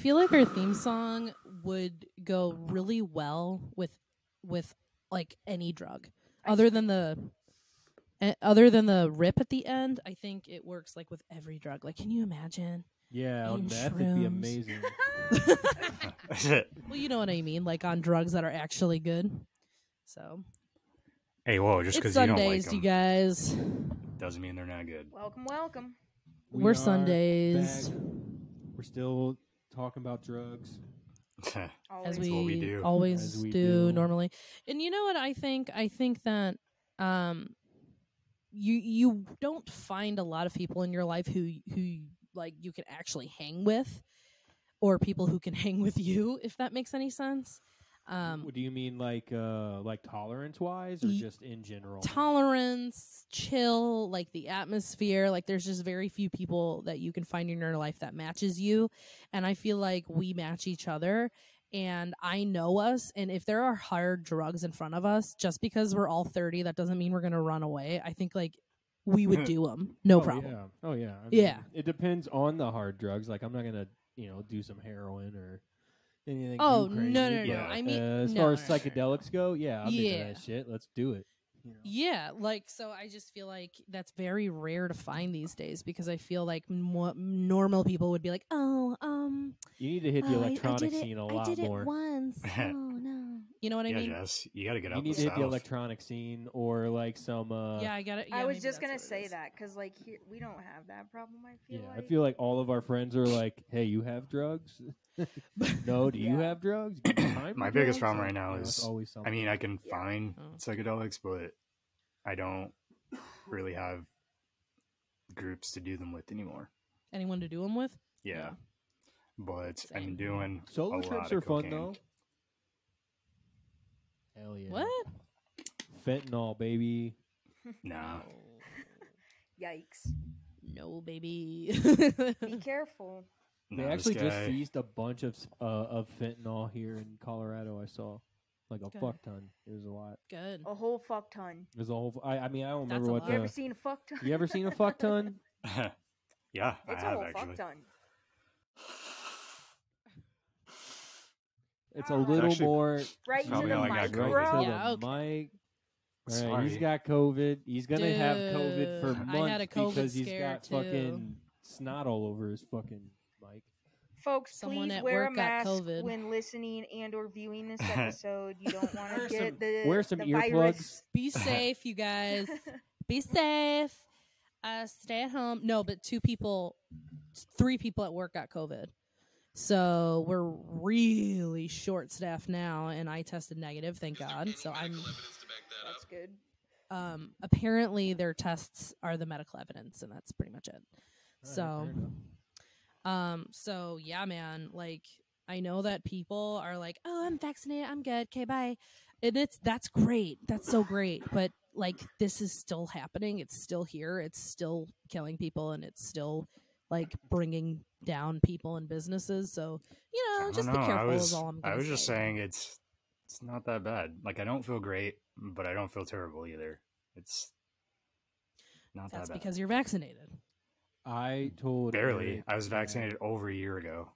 feel like our theme song would go really well with like any drug, other than the rip at the end. I think it works like with every drug. Like, can you imagine? Yeah, on eating meth it'd be shrooms. amazing. Well, you know what I mean, like on drugs that are actually good. So Hey, whoa! Just it's because you don't like Sundays, them you guys. doesn't mean they're not good. Welcome, welcome. We We're are Sundays. back. We're still talking about drugs. As Always. That's what we do. always As we do do. normally. And you know what I think? I think that you don't find a lot of people in your life who like you can actually hang with, or people who can hang with you, if that makes any sense. What do you mean, like tolerance wise, or just in general? Tolerance, chill, like the atmosphere. Like there's just very few people that you can find in your life that matches you, and I feel like we match each other. And I know us, and if there are hard drugs in front of us, just because we're all 30, that doesn't mean we're gonna run away. I think like we would do them, no problem. Yeah. Oh yeah. I Yeah. mean, it depends on the hard drugs. Like I'm not gonna do some heroin or anything. Oh, too crazy, no. but, I mean, as no, far as no. psychedelics go, yeah, I'm into Yeah. that shit. Let's do it. Yeah, like so I just feel like that's very rare to find these days, because I feel like normal people would be like, "Oh, You need to hit the oh, electronic I did scene a I lot did more. it once. Oh no." You know what I Yeah, mean? Jess, you got to get You out need the to hit the south. electronic scene or like some. Yeah, I got it. Yeah, I was maybe just that's gonna what it say is. that because like here we don't have that problem. I feel Yeah, like. I feel like all of our friends are like, "Hey, you have drugs? No, do you Yeah. have drugs? Do you have time for My biggest drugs?" problem Like, right now it's is, always I something. mean, I can Yeah. find Oh. psychedelics, but I don't really have groups to do them with anymore. Anyone to do them with? Yeah, No. but Same. I'm doing Solo a trips lot are of fun cocaine. though. Hell yeah! What? Fentanyl, baby. Nah, Yikes! No, baby. Be careful. They nah, actually this just guy- seized a bunch of fentanyl here in Colorado. I saw like a Good. fuck ton. It was a lot. Good. A whole fuck ton. It was a whole. I mean, I don't That's remember a what lot. You ever the. seen a fuck ton? You ever seen a fuck ton? yeah, It's I a have whole actually. fuck ton. It's a Ah. little Actually, more Right to Probably the how I got mic, COVID. bro. right to Yeah, the okay. mic. All right, Sorry. he's got COVID. He's gonna have COVID for Dude, months I had a COVID because he's scare, got too. fucking snot all over his fucking mic. Folks, Someone please at wear a work got mask COVID. when listening and or viewing this episode. You don't want Wear to get some- wear some the earplugs. virus. Be safe, you guys. Be safe. Stay at home. No, but 3 people at work got COVID. So we're really short staffed now, and I tested negative, thank God. So I'm That's good. apparently their tests are the medical evidence, and that's pretty much it. All right, fair enough. So yeah, man, like I know that people are like, "Oh, I'm vaccinated, I'm good, okay, bye." And that's great. That's so great. But like this is still happening. It's still here. It's still killing people, and it's still like bringing down people and businesses. So, I don't just be know. careful is all I'm going I to was say. just saying it's not that bad. Like I don't feel great, but I don't feel terrible either. It's not That's that bad. because you're vaccinated. I told Barely. Eric I was that vaccinated over a year ago.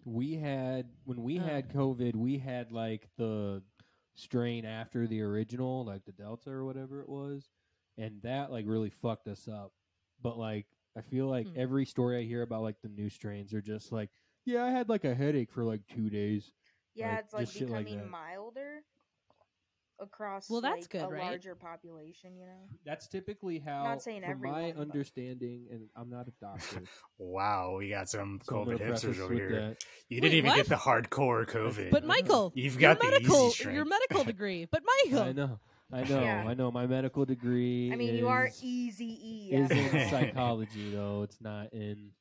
when we had COVID, we had like the strain after the original, like the Delta or whatever it was, and that like really fucked us up. But like I feel like every story I hear about like the new strains are just like, yeah, I had like a headache for like 2 days. Yeah, Like, it's like just shit like becoming that. milder across Well, that's like, good, a right? larger population, you know? That's typically how, Not saying from everyone, my but- understanding, and I'm not a doctor. Wow, we got some so I'm COVID gonna hipsters preface over with here. that. You Wait, didn't even what? get the hardcore COVID. But Michael, You've your got the medical, easy strain. your medical degree. But Michael, Yeah. I know. My medical degree. I mean, you are easy E. is after in all. psychology though. It's not in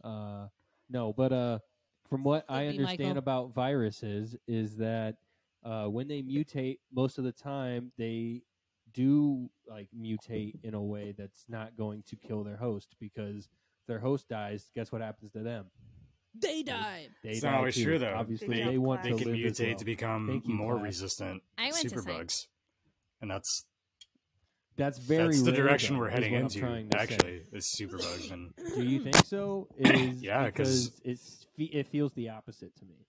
no, but from what I Could be, understand Michael. about viruses is that when they mutate, most of the time they do like mutate in a way that's not going to kill their host, because if their host dies, guess what happens to them? they died. They It's die not always too. true, though. Obviously, They they want They to can live as mutate well. to become Thank you, more class. resistant I went to psych. superbugs. And that's That's very That's the rare, direction though, we're is heading what I'm into. trying to say. Actually, is superbugs and Do you think so? Is Yeah, 'cause because it feels the opposite to me.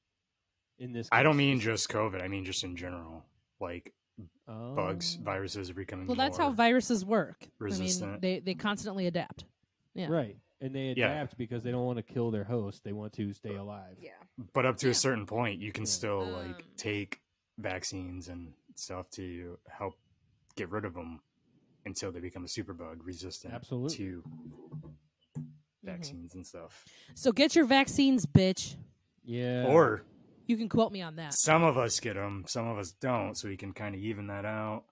In this, I don't case mean specifically. just COVID. I mean just in general. Like bugs, Oh. viruses are becoming Well, that's how more viruses work. I mean, resistant. they constantly adapt. Yeah. Right, and they Yeah. adapt because they don't want to kill their host; they want to stay alive. Yeah. But up to Yeah. a certain point, you can Yeah. still like Um, take vaccines and stuff to help get rid of them until they become a superbug resistant Absolutely. to Mhm. vaccines and stuff. So get your vaccines, bitch. Yeah. Or You can quote me on that. some of us get them, some of us don't, so we can kind of even that out.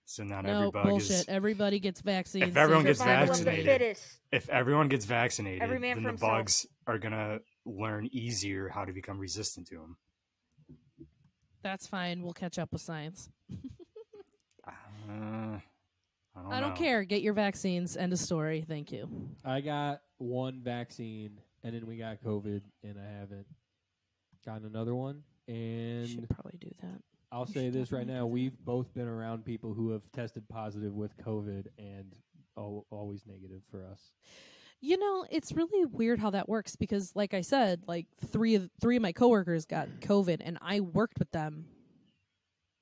So not every No bug bullshit. is. Everybody gets vaccines. If everyone so gets Survival of the vaccinated, fittest. If everyone gets vaccinated, Every man then for the himself. bugs are gonna learn easier how to become resistant to them. That's fine. We'll catch up with science. I I don't know. care. Get your vaccines. End of story. Thank you. I got one vaccine, and then we got COVID, and I haven't gotten another one. And Should probably do that. I'll you say should this right definitely now: do that. we've both been around people who have tested positive with COVID, and always negative for us. You know, it's really weird how that works because, like I said, like three of my coworkers got COVID, and I worked with them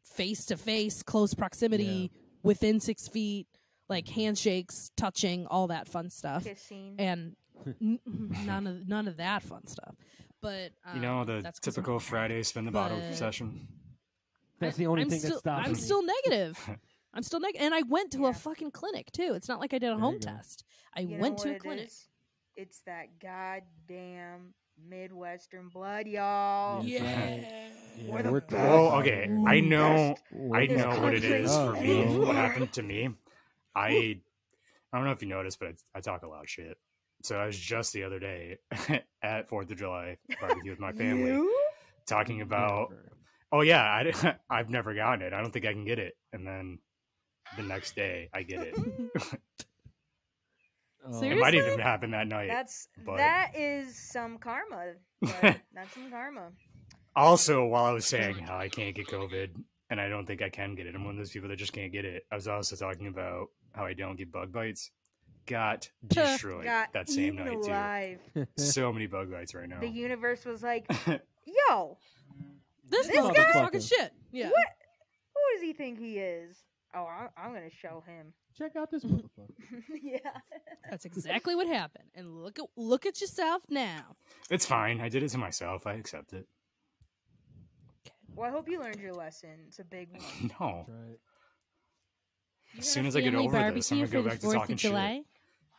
face to face, close proximity, within 6 feet, like handshakes, touching, all that fun stuff, Kissing. and none of that fun stuff. But You know, the that's 'cause typical Friday spin the bottle but- session. That's the only I'm thing still, that stops I'm me. still negative. I'm still negative, and I went to Yeah. a fucking clinic too. It's not like I did a There home you go. test. I You know went what to a it clinic. is? It's that goddamn Midwestern blood, y'all. Yeah. Yeah. Yeah, We're the we're best. Well, okay, I know, I This know what it country is for me. anymore. What happened to me? I don't know if you noticed, but I talk a lot of shit. So I was just the other day at 4th of July barbecue with my family, You? talking about. Never. Oh yeah, I've never gotten it. I don't think I can get it. And then the next day, I get it. Oh. It Seriously? might even happen that night. but- That is some karma. But that's some karma. Also, while I was saying how I can't get COVID and I don't think I can get it, I'm one of those people that just can't get it. I was also talking about how I don't get bug bites. Got destroyed Got that same eaten night alive. too. So many bug bites right now. The universe was like, "Yo, This This motherfucker's guy- talking shit. Yeah. what? Who does he think he is? Oh, I'm gonna show him." Check out this motherfucker. Yeah. That's exactly what happened. And look at yourself now. It's fine. I did it to myself. I accept it. Well, I hope you learned your lesson. It's a big one. No. Right. You As got soon a as I get family over this, I'm barbecue gonna go for back the to 4th talking of shit. July?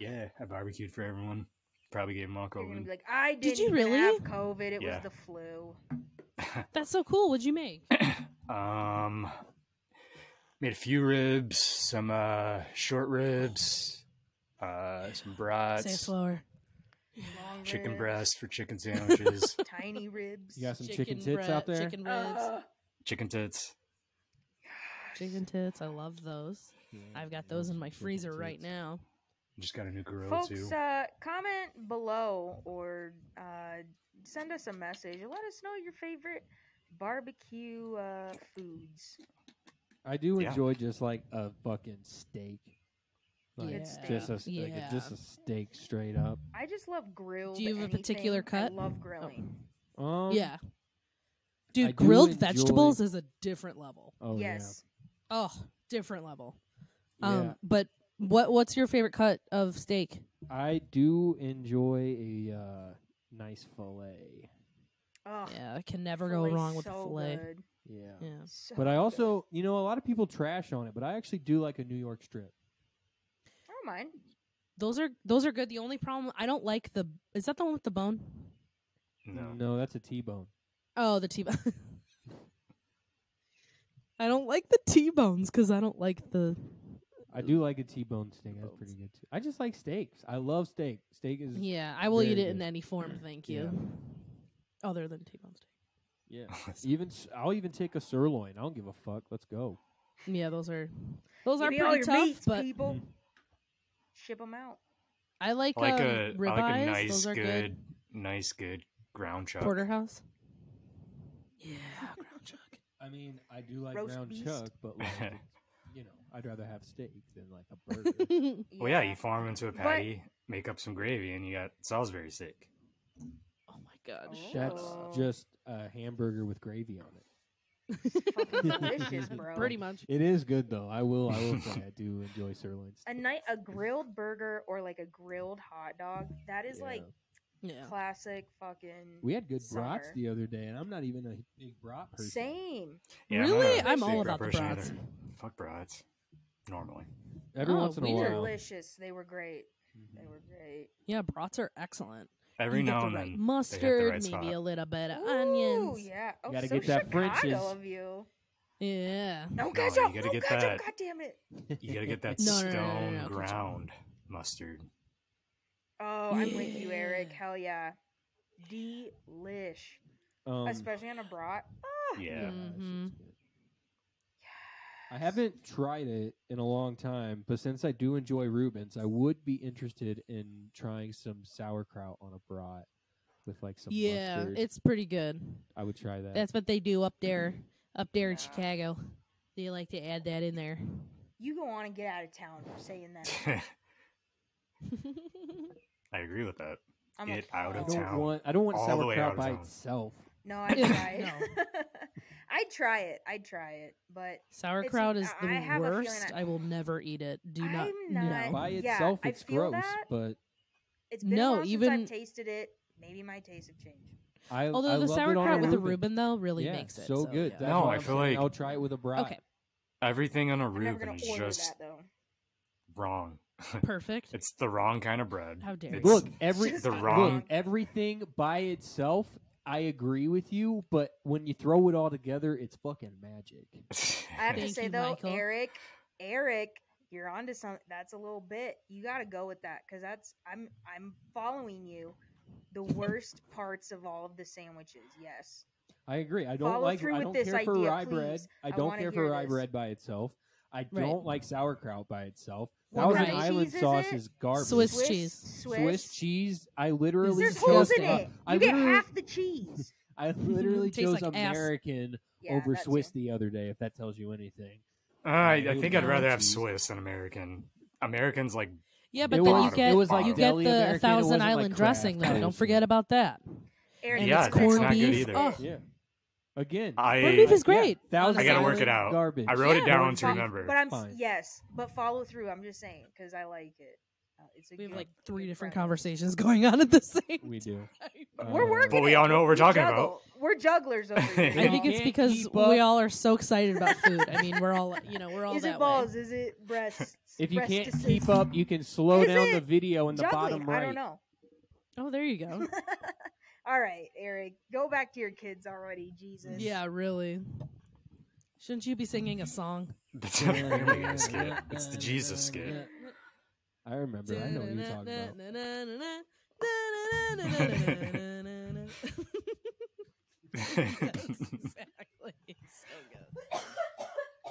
Yeah, I barbecued for everyone. Probably gave them all You're gonna be COVID. like, "I Did didn't you even really? have COVID. It Yeah. was the flu." That's so cool. What'd you make? Made a few ribs, some short ribs, some Say it brats, slower. Long chicken ribs, breast for chicken sandwiches, tiny ribs. You got some chicken tits bre- out there? Chicken ribs. chicken tits. Chicken tits. I love those. I've got those in my freezer right now. Just got a new grill Folks, too. comment below or send us a message. Let us know your favorite barbecue foods. I do Yeah. enjoy just like a fucking steak. Like Yeah. just a Yeah. just a steak straight up. I just love grilled. Do you have a particular anything. cut? I love grilling. Yeah. I Dude, do grilled enjoy- vegetables is a different level. Oh Yes. Oh, different level. yeah. But what's your favorite cut of steak? I do enjoy a nice fillet. Oh, Yeah, I can never go wrong with the fillet. Good. Yeah. Yeah. So But I good. also, a lot of people trash on it, but I actually do like a New York strip. I don't mind. Those are good. The only problem I don't like is that the one with the bone? No. that's a T-bone. Oh, the T-bone. I don't like the T-bones because I don't like the. I do like a T-bone steak. That's pretty good too. I just like steaks. I love steak. Steak is Yeah, I will Very eat it in good. any form. Thank you. Other than T-bone steak. yeah. I'll even take a sirloin. I don't give a fuck. Let's go. Yeah, those are Give me all pretty your tough. meats, but people. Mhm. Ship them out. I like I like ribeyes. a nice, Those are good. good ground chuck. Porterhouse. Yeah, ground chuck. I mean, I do like Roast ground beast. chuck, but like you know, I'd rather have steak than like a burger. Well, yeah, you form them into a patty, make up some gravy, and you got Salisbury steak. Oh my god. That's Oh. just a hamburger with gravy on it. Fucking delicious, bro. Pretty much. It is good though. I will say I do enjoy sirloin steak. A grilled burger or like a grilled hot dog. That is Yeah. like Yeah. classic fucking. We had good brats summer. the other day, and I'm not even a big brat person. Same. Yeah, Really? not a I'm big all brat about the person brats. either. Fuck brats. Normally. Every Oh, once in a weird. while. Delicious. They were great. They Mhm. were great. Yeah, brats are excellent. Every You get now the and right then. mustard, right maybe spot. a little bit of Ooh, onions. yeah. Oh, Gotta so get that Chicago French's. of you. Yeah. No No, ketchup. you gotta No get ketchup. that. God damn it. You gotta get that No, no, no, no, stone no, ketchup. ground mustard. Oh, I'm with you, Eric. Yeah. Hell yeah. Delish. Um, Especially on a brat. Yeah. that Mhm. shit's good. I haven't tried it in a long time, but since I do enjoy Reuben's, I would be interested in trying some sauerkraut on a brat with like some Yeah, mustard. it's pretty good. I would try that. That's what they do up there in Yeah. Chicago. They like to add that in there. You go on and get out of town for saying that. I agree with that. I'm Get like, out I of oh. town. don't want All the way out sauerkraut of by town. itself. No, I'd Yeah, try it. I'd try it. I'd try it. But Sauerkraut is the I have a feeling worst. I will never eat it. Do not. I'm not- No. By Yeah, itself, I it's feel gross, that. but it's been No, a while since even- I've tasted it. Maybe my tastes have changed. I Although I the love it on sauerkraut a with the Reuben. Reuben though really Yeah, makes it so good. Yeah. That's No, why I I'm feel saying like- I'll try it with a brat. Okay, Everything on a I'm never Reuben gonna is order just that though. wrong. perfect. It's the wrong kind of bread. How dare It's- you. Look, Just the look, wrong- everything by itself, I agree with you, but when you throw it all together, it's fucking magic. I have to Thank say you, though, Michael. Eric, you're onto something. That's a little bit. You got to go with that because that's I'm following you. The worst parts of all of the sandwiches. Yes. I agree. I don't Follow like. through I with don't this care for idea, rye bread. please. I I don't wanna care hear for rye this. bread by itself. I Right. don't like sauerkraut by itself. What Thousand kind of Island cheese is sauce it? is garbage. Swiss cheese. Swiss cheese. I literally There's It's holes chose. in disgusting. it. I You get literally- half the cheese. I literally Tastes chose like ass. American Yeah, over that Swiss too. the other day. If that tells you anything. I hate think I'd rather have cheese. Swiss than American. American's like Yeah, but It then was- you get it was like you deli get the American, it Thousand wasn't like Island dressing Kraft though. Don't bullshit. forget about that. Eric, And Yeah, it's it's corned not good beef. either. Oh, Yeah. Again, I corned beef is great. Thousand I gotta work Island it out. Garbage. I wrote Yeah, it down corned to beef. remember. But Fine. yes, but follow through. I'm just saying because I like it. It's a We have good- like three good different premise. conversations going on at the same We do. time. We're working. But we it. all know what we're talking juggle. about. We're jugglers over here. I think You it's can't because keep we up. all are so excited about food. I mean, we're all we're all Is that it balls? Is it breasts? If you can't breastises? keep up, you can slow Is down it the video in the Juggling. bottom right. I don't know. way. Oh, there you go. All right, Eric, go back to your kids already. Jesus. Yeah, really. Shouldn't you be singing a song? That's not really a skit. It's the Jesus skit. I remember. I know what you're talking about. Exactly. So good.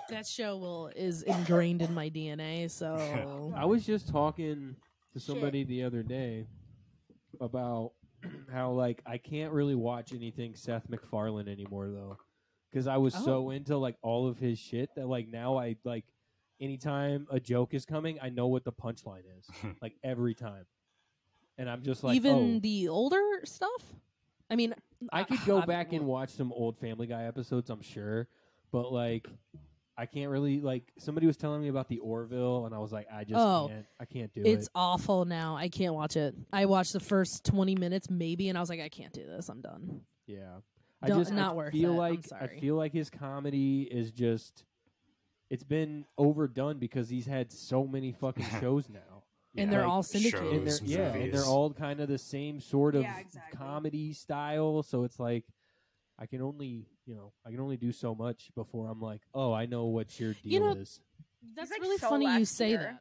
That show is ingrained in my DNA. So I was just talking to somebody the other day about how like I can't really watch anything Seth MacFarlane anymore though, because I was so into like all of his shit that like now I like anytime a joke is coming, I know what the punchline is like every time, and I'm just like even the older stuff. I mean, I could go back and watch some old Family Guy episodes, I'm sure, but like I can't really like. Somebody was telling me about the Orville, and I was like, I just can't. I can't do It's it. awful now. I can't watch it. I watched the first 20 minutes maybe, and I was like, I can't do this. I'm done. Yeah, Not worth feel it. I'm like I sorry. feel like his comedy is just. It's been overdone because he's had so many fucking shows now. And they're Like, all syndicated. And they're, shows, yeah, and they're movies. all kind of the same sort of Yeah, exactly. comedy style. So it's like I can only do so much before I'm like, oh, I know what your deal You know, is. That's like really so funny you last say year.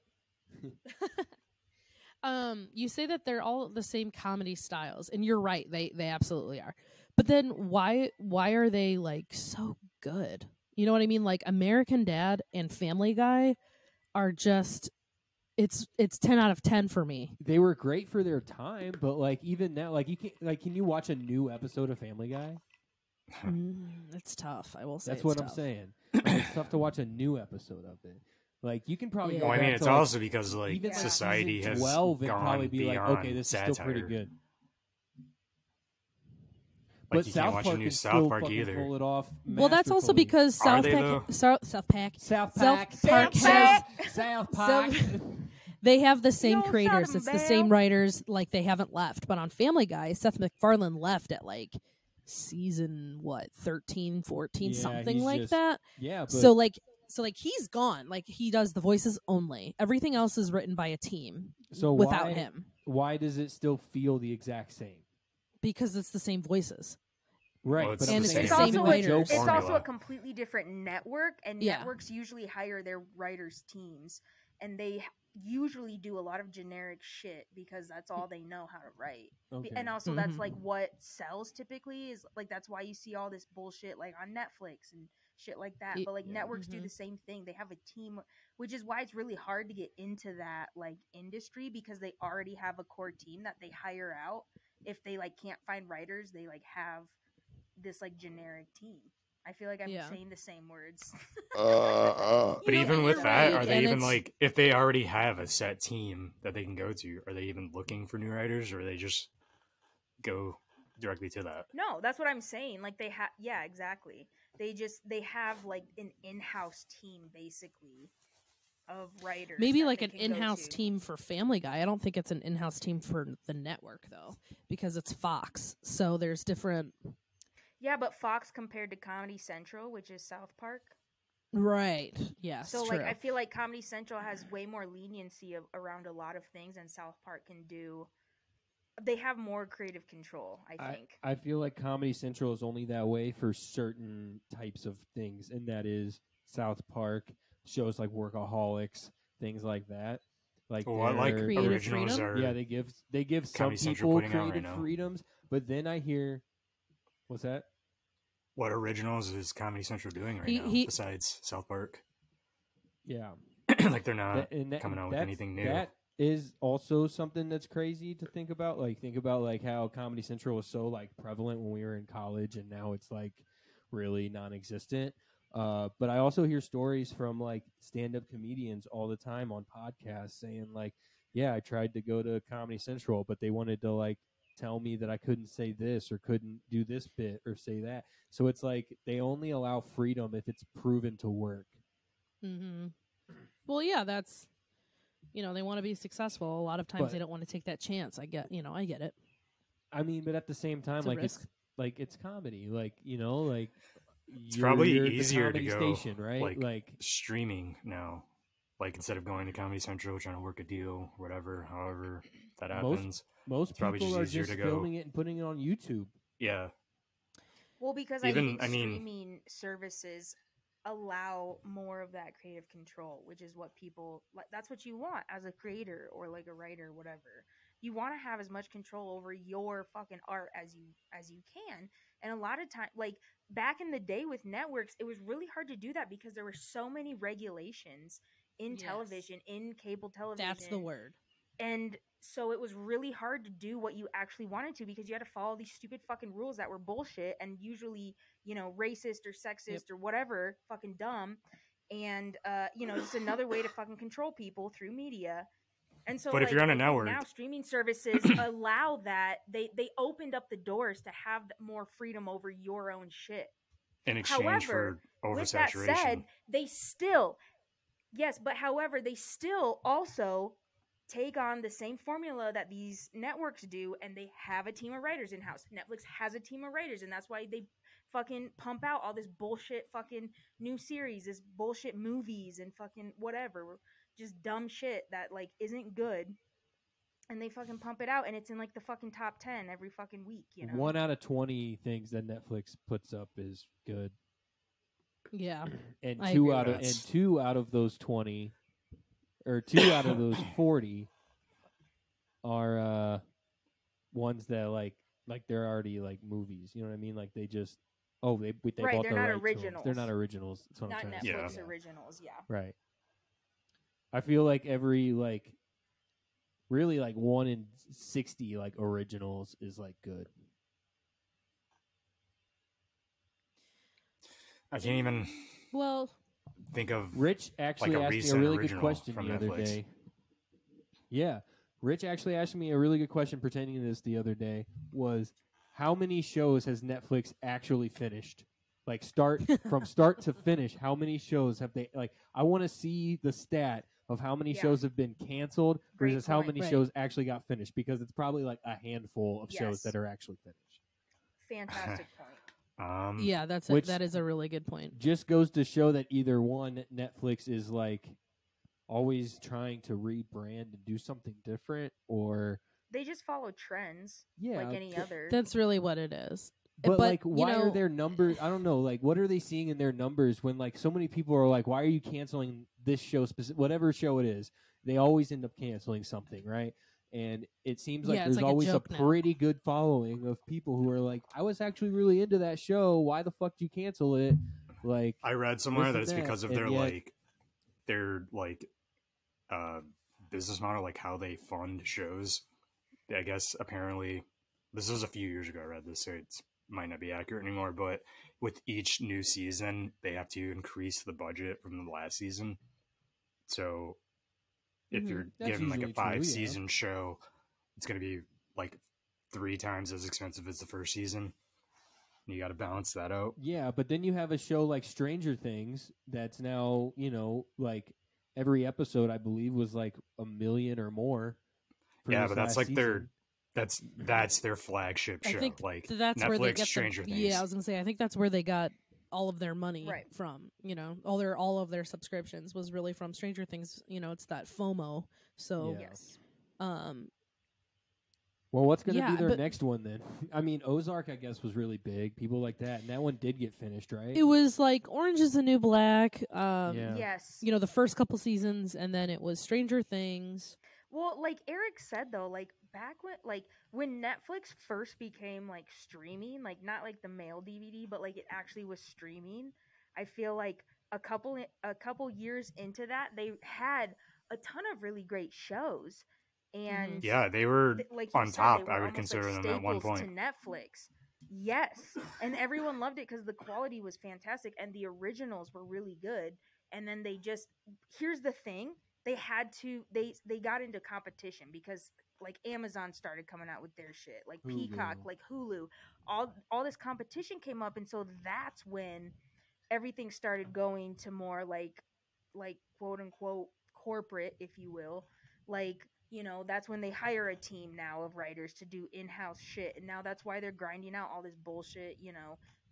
that. You say that they're all the same comedy styles, and you're right. They absolutely are. But then why are they like so good? You know what I mean? Like American Dad and Family Guy are just it's 10 out of 10 for me. They were great for their time, but like even now, like you can like, can you watch a new episode of Family Guy? It's tough. I will say That's it's what I'm tough. saying. Like, it's tough to watch a new episode of it. Like you can probably Yeah. go Well, I back mean, to, it's like, also because like even like society season has 12 and gone probably be like, beyond okay, this satire. is still pretty good. Like But you South can't watch a Park new can South still Park fucking either. pull it off. Well, that's also masterfully. because Are South they, Park, though? South Park, South South Park, Park South So- Park. they have the same Yo, creators. Southern It's the Belle. same writers. Like they haven't left. But on Family Guy, Seth MacFarlane left at like season 13, 14, Yeah, something he's like just- that. Yeah, but So like he's gone. Like he does the voices only. Everything else is written by a team so without why, him why does it still feel the exact same? because it's the same voices. Right, Well, it's but the I'm same- saying It's same also even a, the writers. jokes- it's also a formula. completely different network, and Yeah. networks usually hire their writers' teams, and they usually do a lot of generic shit because that's all they know how to write. Okay. And also, that's Mhm. like what sells typically is like that's why you see all this bullshit like on Netflix and shit like that. Y- But like Yeah. networks do Mhm. the same thing. They have a team, which is why it's really hard to get into that like industry because they already have a core team that they hire out. If they like can't find writers, they like have this like generic team. I feel like I'm Yeah. saying the same words. But You know, even with you're that, right, are they and even it's- like if they already have a set team that they can go to? Are they even looking for new writers, or they just go directly to that? No, that's what I'm saying. Like they have, yeah, exactly. They have like an in-house team basically of writers. Maybe that like they an can go in-house to. team for Family Guy. I don't think it's an in-house team for the network though, because it's Fox. So there's different. Yeah, but Fox compared to Comedy Central, which is South Park. Right. Yes. So true. like I feel like Comedy Central has way more leniency around a lot of things, and South Park can do. They have more creative control, I think. I feel like Comedy Central is only that way for certain types of things, and that is South Park, shows like Workaholics, things like that. Like What like they're- Creative originals freedom? are? yeah, they give some Comedy Central people putting out right creative now. freedoms, but then I hear, what's that? What originals is Comedy Central doing right He- now he- besides South Park? Yeah, Like they're not and coming out with that's- anything new. That is also something that's crazy to think about. Like think about like how Comedy Central was so like prevalent when we were in college, and now it's like really non-existent. But I also hear stories from like stand-up comedians all the time on podcasts saying like, yeah, I tried to go to Comedy Central, but they wanted to like tell me that I couldn't say this or couldn't do this bit or say that. So it's like they only allow freedom if it's proven to work. Mm-hmm. Well, yeah, that's they want to be successful. A lot of times But- they don't want to take that chance. I get it. I mean, but at the same time, It's a like risk. it's comedy, like like It's probably you're the easier to comedy go, station, right? like, streaming now. Like instead of going to Comedy Central trying to work a deal, whatever, however that happens. most probably people just are easier just to go. filming it and putting it on YouTube. Yeah, Well, because Even- I I mean- think streaming services allow more of that creative control, which is what people like. That's what you want as a creator or like a writer, whatever. You want to have as much control over your fucking art as you can. And a lot of time, like back in the day with networks, it was really hard to do that because there were so many regulations in Yes. television, in cable television. That's the word. And so it was really hard to do what you actually wanted to because you had to follow these stupid fucking rules that were bullshit and usually, racist or sexist or whatever, fucking dumb. And, just another way to fucking control people through media. And so, But if you're on a I think network- now streaming services allow that. They opened up the doors to have more freedom over your own shit. in exchange However, for With that oversaturation. said, they still, yes, but however, they still also take on the same formula that these networks do, and they have a team of writers in house. Netflix has a team of writers, and that's why they fucking pump out all this bullshit fucking new series, this bullshit movies, and fucking whatever, just dumb shit that like isn't good. And they fucking pump it out, and it's in like the fucking top 10 every fucking week. 1 out of 20 things that Netflix puts up is good, Yeah. and I two agree. out of That's- 2 out of those 20, or 2 out of those 40 are ones that like they're already like movies. You know what I mean? Like they just they Right, bought they're the not rights to 'em. originals. They're not originals. That's what Not I'm trying Netflix to say. Yeah. originals, yeah. Right. I feel like every like really like 1 in 60 like originals is like good. I can't even Well, think of Rich actually like a asked me a recent really good original question from the other Netflix. day. Yeah. Rich actually asked me a really good question pertaining to this the other day was how many shows has Netflix actually finished? Like from start to finish, how many shows have they like I want to see the stat of how many Yeah. shows have been canceled Great versus how point. many Right. shows actually got finished because it's probably like a handful of shows Yes. that are actually finished. Fantastic point. yeah, that's Which- that is a really good point. Just goes to show that either one, Netflix is like always trying to rebrand and do something different, or They just follow trends yeah, like any other. That's really what it is. but like, you why are know- their numbers? I don't know. Like, what are they seeing in their numbers when like so many people are like, why are you canceling this show? Whatever show it is, they always end up canceling something, right? And it seems like Yeah, it's there's like a always a joke now. pretty good following of people who are like, I was actually really into that show. Why the fuck did you cancel it? Like, I read somewhere this that and it's that, because of and their yet- business model, like how they fund shows. I guess apparently this was a few years ago I read this, so it might not be accurate anymore, but with each new season they have to increase the budget from the last season. So if Mhm. you're That's given like a usually true, yeah. 5-season show, it's going to be like 3 times as expensive as the first season. You got to balance that out. Yeah, but then you have a show like Stranger Things that's now, like every episode I believe was like 1 million or more. For Yeah, this but that's last like their season. that's their flagship I show. think like that's Netflix, where they get Stranger Things. Yeah, I was gonna say I think that's where they got all of their money Right. from. All of their subscriptions was really from Stranger Things. It's that FOMO. So, Yeah. Yes. Well, what's going to Yeah, be their but- next one then? I mean, Ozark I guess was really big. People like that, and that one did get finished, right? it was like Orange is the New Black. Yeah. Yes. The first couple seasons, and then it was Stranger Things. Well, like Eric said though, like back when Netflix first became like streaming, like not like the mail DVD, but like it actually was streaming. I feel like a couple years into that, they had a ton of really great shows, and Yeah, they were like you on said, top. they were I would almost consider like them at one staples point. to Netflix. Yes, and everyone loved it because the quality was fantastic and the originals were really good. And then here's the thing: they got into competition because like Amazon started coming out with their shit, like Peacock, Hulu. like Hulu, all this competition came up, and so that's when everything started going to more like quote unquote corporate, if you will, like. That's when they hire a team now of writers to do in-house shit, and now that's why they're grinding out all this bullshit.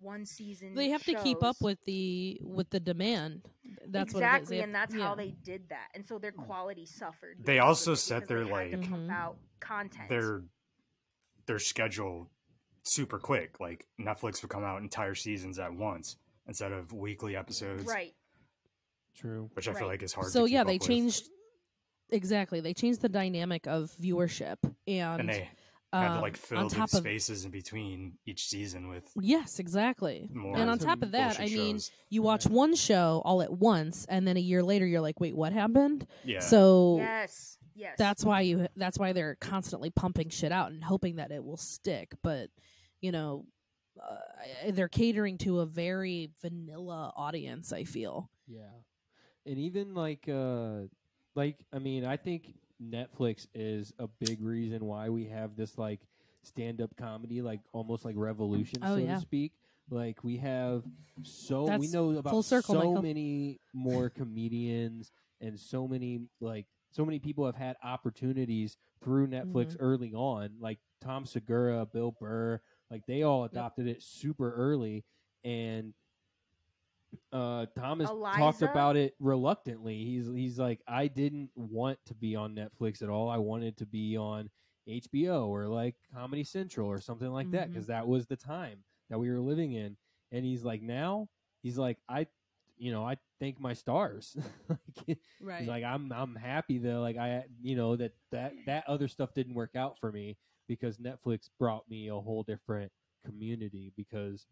One season. They have to keep up shows. with the demand. That's exactly, what it is. They and have- that's how yeah. they did that, and so their quality suffered. They because of also it, set because their, they had to like- pump Mhm. out content. Their schedule super quick. Like Netflix would come out entire seasons at once instead of weekly episodes, right. True. which I feel Right. like is hard. So to yeah, keep they up with. changed exactly. They changed the dynamic of viewership, and they had to like on fill the top of spaces in between each season with yes, exactly. more. And on Some top of that, bullshit I mean, shows. you watch one show all at once, and then a year later, you're like, "Wait, what happened?" Yeah. So Yes. that's why they're constantly pumping shit out and hoping that it will stick. But they're catering to a very vanilla audience. I feel. Yeah. And even like I mean, I think Netflix is a big reason why we have this like stand-up comedy, like almost like revolution, Oh, so yeah. to speak. Like we have we That's know about full circle, so Michael. many more comedians and so many people have had opportunities through Netflix Mm-hmm. early on. Like Tom Segura, Bill Burr, like they all adopted it super early, and Thomas talked Eliza? about it reluctantly. He's like, I didn't want to be on Netflix at all. I wanted to be on HBO or like Comedy Central or something like that Mhm. because that was the time that we were living in. And he's like, I thank my stars. Like, Right. he's like, I'm happy though. Like that other stuff didn't work out for me because Netflix brought me a whole different community because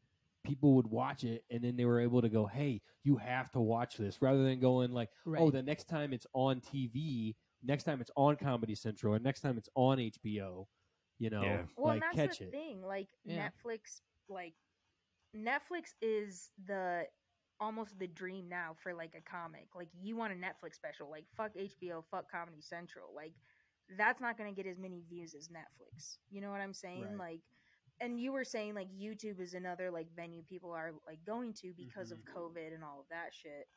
people would watch it and then they were able to go, hey, you have to watch this rather than going like, Right. oh, the next time it's on TV, next time it's on Comedy Central, or next time it's on HBO, Yeah. Well, like and that's catch the it. thing. Like Yeah. Netflix is the almost the dream now for like a comic. Like you want a Netflix special, like fuck HBO, fuck Comedy Central. Like that's not going to get as many views as Netflix. You know what I'm saying? Right. Like, and you were saying like YouTube is another like venue people are like going to because of COVID and all of that shit.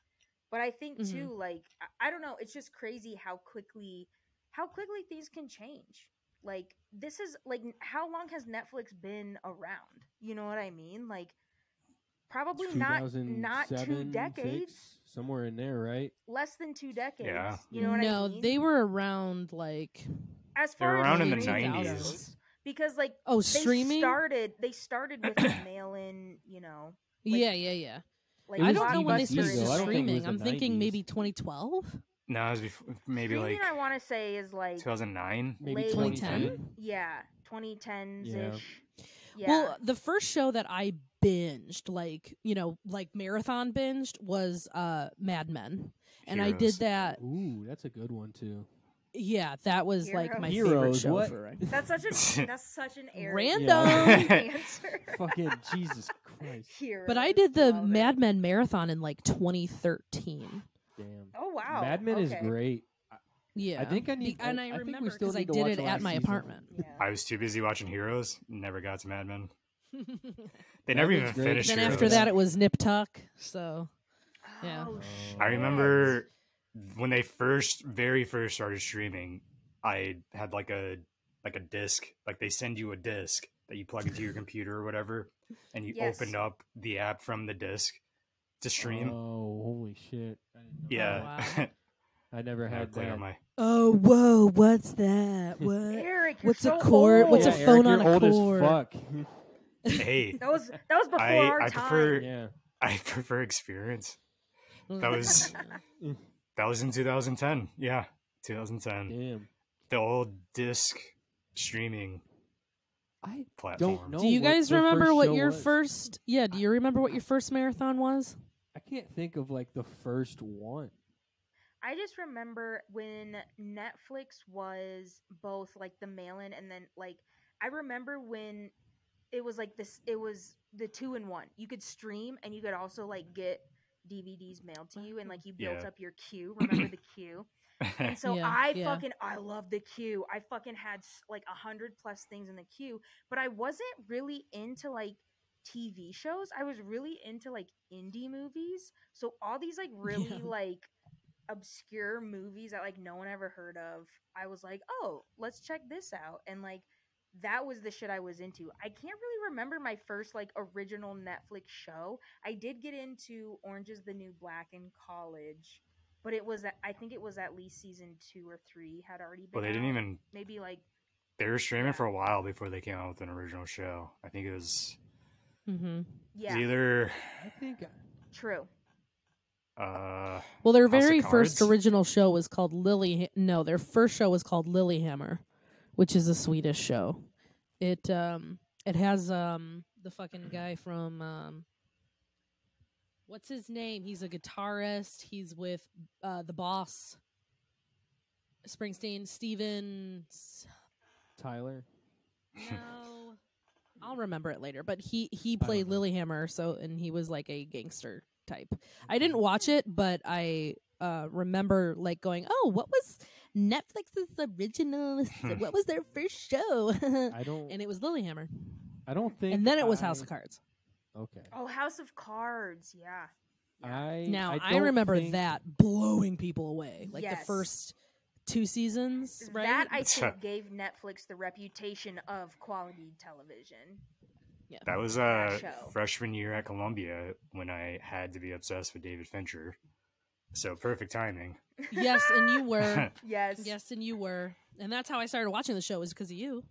But I think too, like I don't know, it's just crazy how quickly things can change. Like this is like how long has Netflix been around? You know what I mean? Like probably not 2 decades, 6, somewhere in there, right? less than 2 decades. Yeah. You know what no, I mean? they were around like as They were far around as in the streaming 90s. goes, because like streaming. they started with a mail-in, you know. Like, Yeah. Like It I was don't know when they DVD, started though. I don't think it streaming. was the I'm thinking 90s. maybe 2012. No, it was before, maybe streaming, like I want to say is like 2009. Maybe late 2010. Yeah, 2010s ish. Yeah. Yeah. Well, the first show that I binged, like, you know, like marathon binged was Mad Men. And I did Heroes. that. Ooh, that's a good one too. Yeah, that was like my Heroes, favorite show what? for that's such an arrogant Random. answer. Fucking Jesus Christ. Heroes, But I did the love it. Mad Men marathon in like 2013. Damn. Oh wow. Mad Men is Okay. great. Yeah. I think I need. And I think we remember still because I need to did watch it at last my season. apartment. Yeah. I was too busy watching Heroes. Never got to Mad Men. They Mad never Men's even great. finished. Then Heroes. after that, it was Nip Tuck. So, yeah. Oh, I shit. remember when they very first started streaming. I had like a disc. Like they send you a disc that you plug into your computer or whatever, and you Yes. open up the app from the disc to stream. Oh, holy shit! I didn't know Yeah. Oh, wow. I never I had played that. on my. Oh, whoa, what's that? What? Eric, you're What's so a cord? Old. What's yeah, a phone Eric, on you're a old cord? as fuck. Hey, That was before our I time. prefer yeah. I prefer experience. Mm. That was in 2010. Yeah, 2010. Damn. The old disc streaming I platform. don't know. Do you what guys the remember first what show your was. first? Yeah, do you remember what your first marathon was? I can't think of like the first one. I just remember when Netflix was both like the mail-in and then like I remember when it was like this. It was the 2-in-1. You could stream and you could also like get DVDs mailed to you, and like you built Yeah. up your queue. Remember the queue? And so Yeah, I love the queue. I fucking had like 100+ things in the queue, but I wasn't really into like TV shows. I was really into like indie movies. So all these like really Yeah. like obscure movies that like no one ever heard of, I was like, oh, let's check this out. And like that was the shit I was into. I can't really remember my first like original Netflix show. I did get into Orange is the New Black in college, but it was I think it was at least season 2 or 3 had already been Well, they didn't out. even. Maybe like They were streaming for a while before they came out with an original show. I think it was Mm-hmm. yeah, either. I think true. Well, their House of very first Cards? original show was called No, their first show was called Lilyhammer, which is a Swedish show. It has the fucking guy from what's his name? He's a guitarist. He's with the Boss, Springsteen, Steven. Tyler. No, I'll remember it later. But he played know. Lilyhammer, and he was like a gangster type. I didn't watch it, but I remember like going, "Oh, what was Netflix's original? What was their first show?" I don't. And it was Lilyhammer, I don't think. and then it was House of Cards. Okay. Oh, House of Cards, yeah. Now I don't remember think- that blowing people away, like the Yes. first 2 seasons, right? That I think gave Netflix the reputation of quality television. yeah. That was That show. freshman year at Columbia when I had to be obsessed with David Fincher. So perfect timing. Yes, and you were. Yes. Yes, and you were. And that's how I started watching the show, was because of you.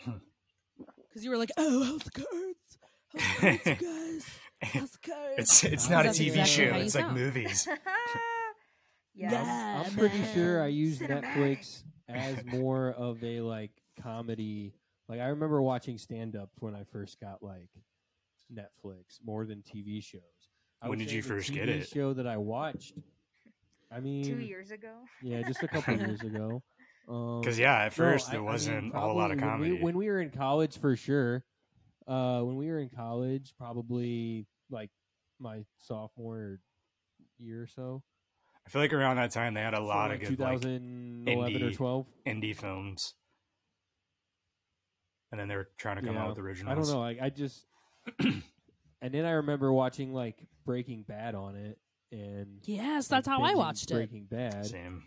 Because you were like, "Oh, House of Cards. House of Cards, you guys. House of Cards." It's not a That's TV exactly show. how you It's like sound. movies. Yes. Yeah. I'm pretty man. sure I used Cinematic. Netflix as more of a like comedy. Like I remember watching stand up when I first got like Netflix more than TV shows. I When would did say you the first get TV it? Show that I watched. I mean, 2 years ago. yeah, just a couple years ago. Because at No, first I there mean, wasn't a whole lot of probably comedy. when we were in college, for sure. When we were in college, probably like my sophomore year or so. I feel like around that time they had a So, lot like of good like 2011 or indie- 12. indie films, and then they were trying to come out with originals. I don't know. I just and then I remember watching like Breaking Bad on it, and Yes, like, that's how I binging watched it. Breaking Bad. Same.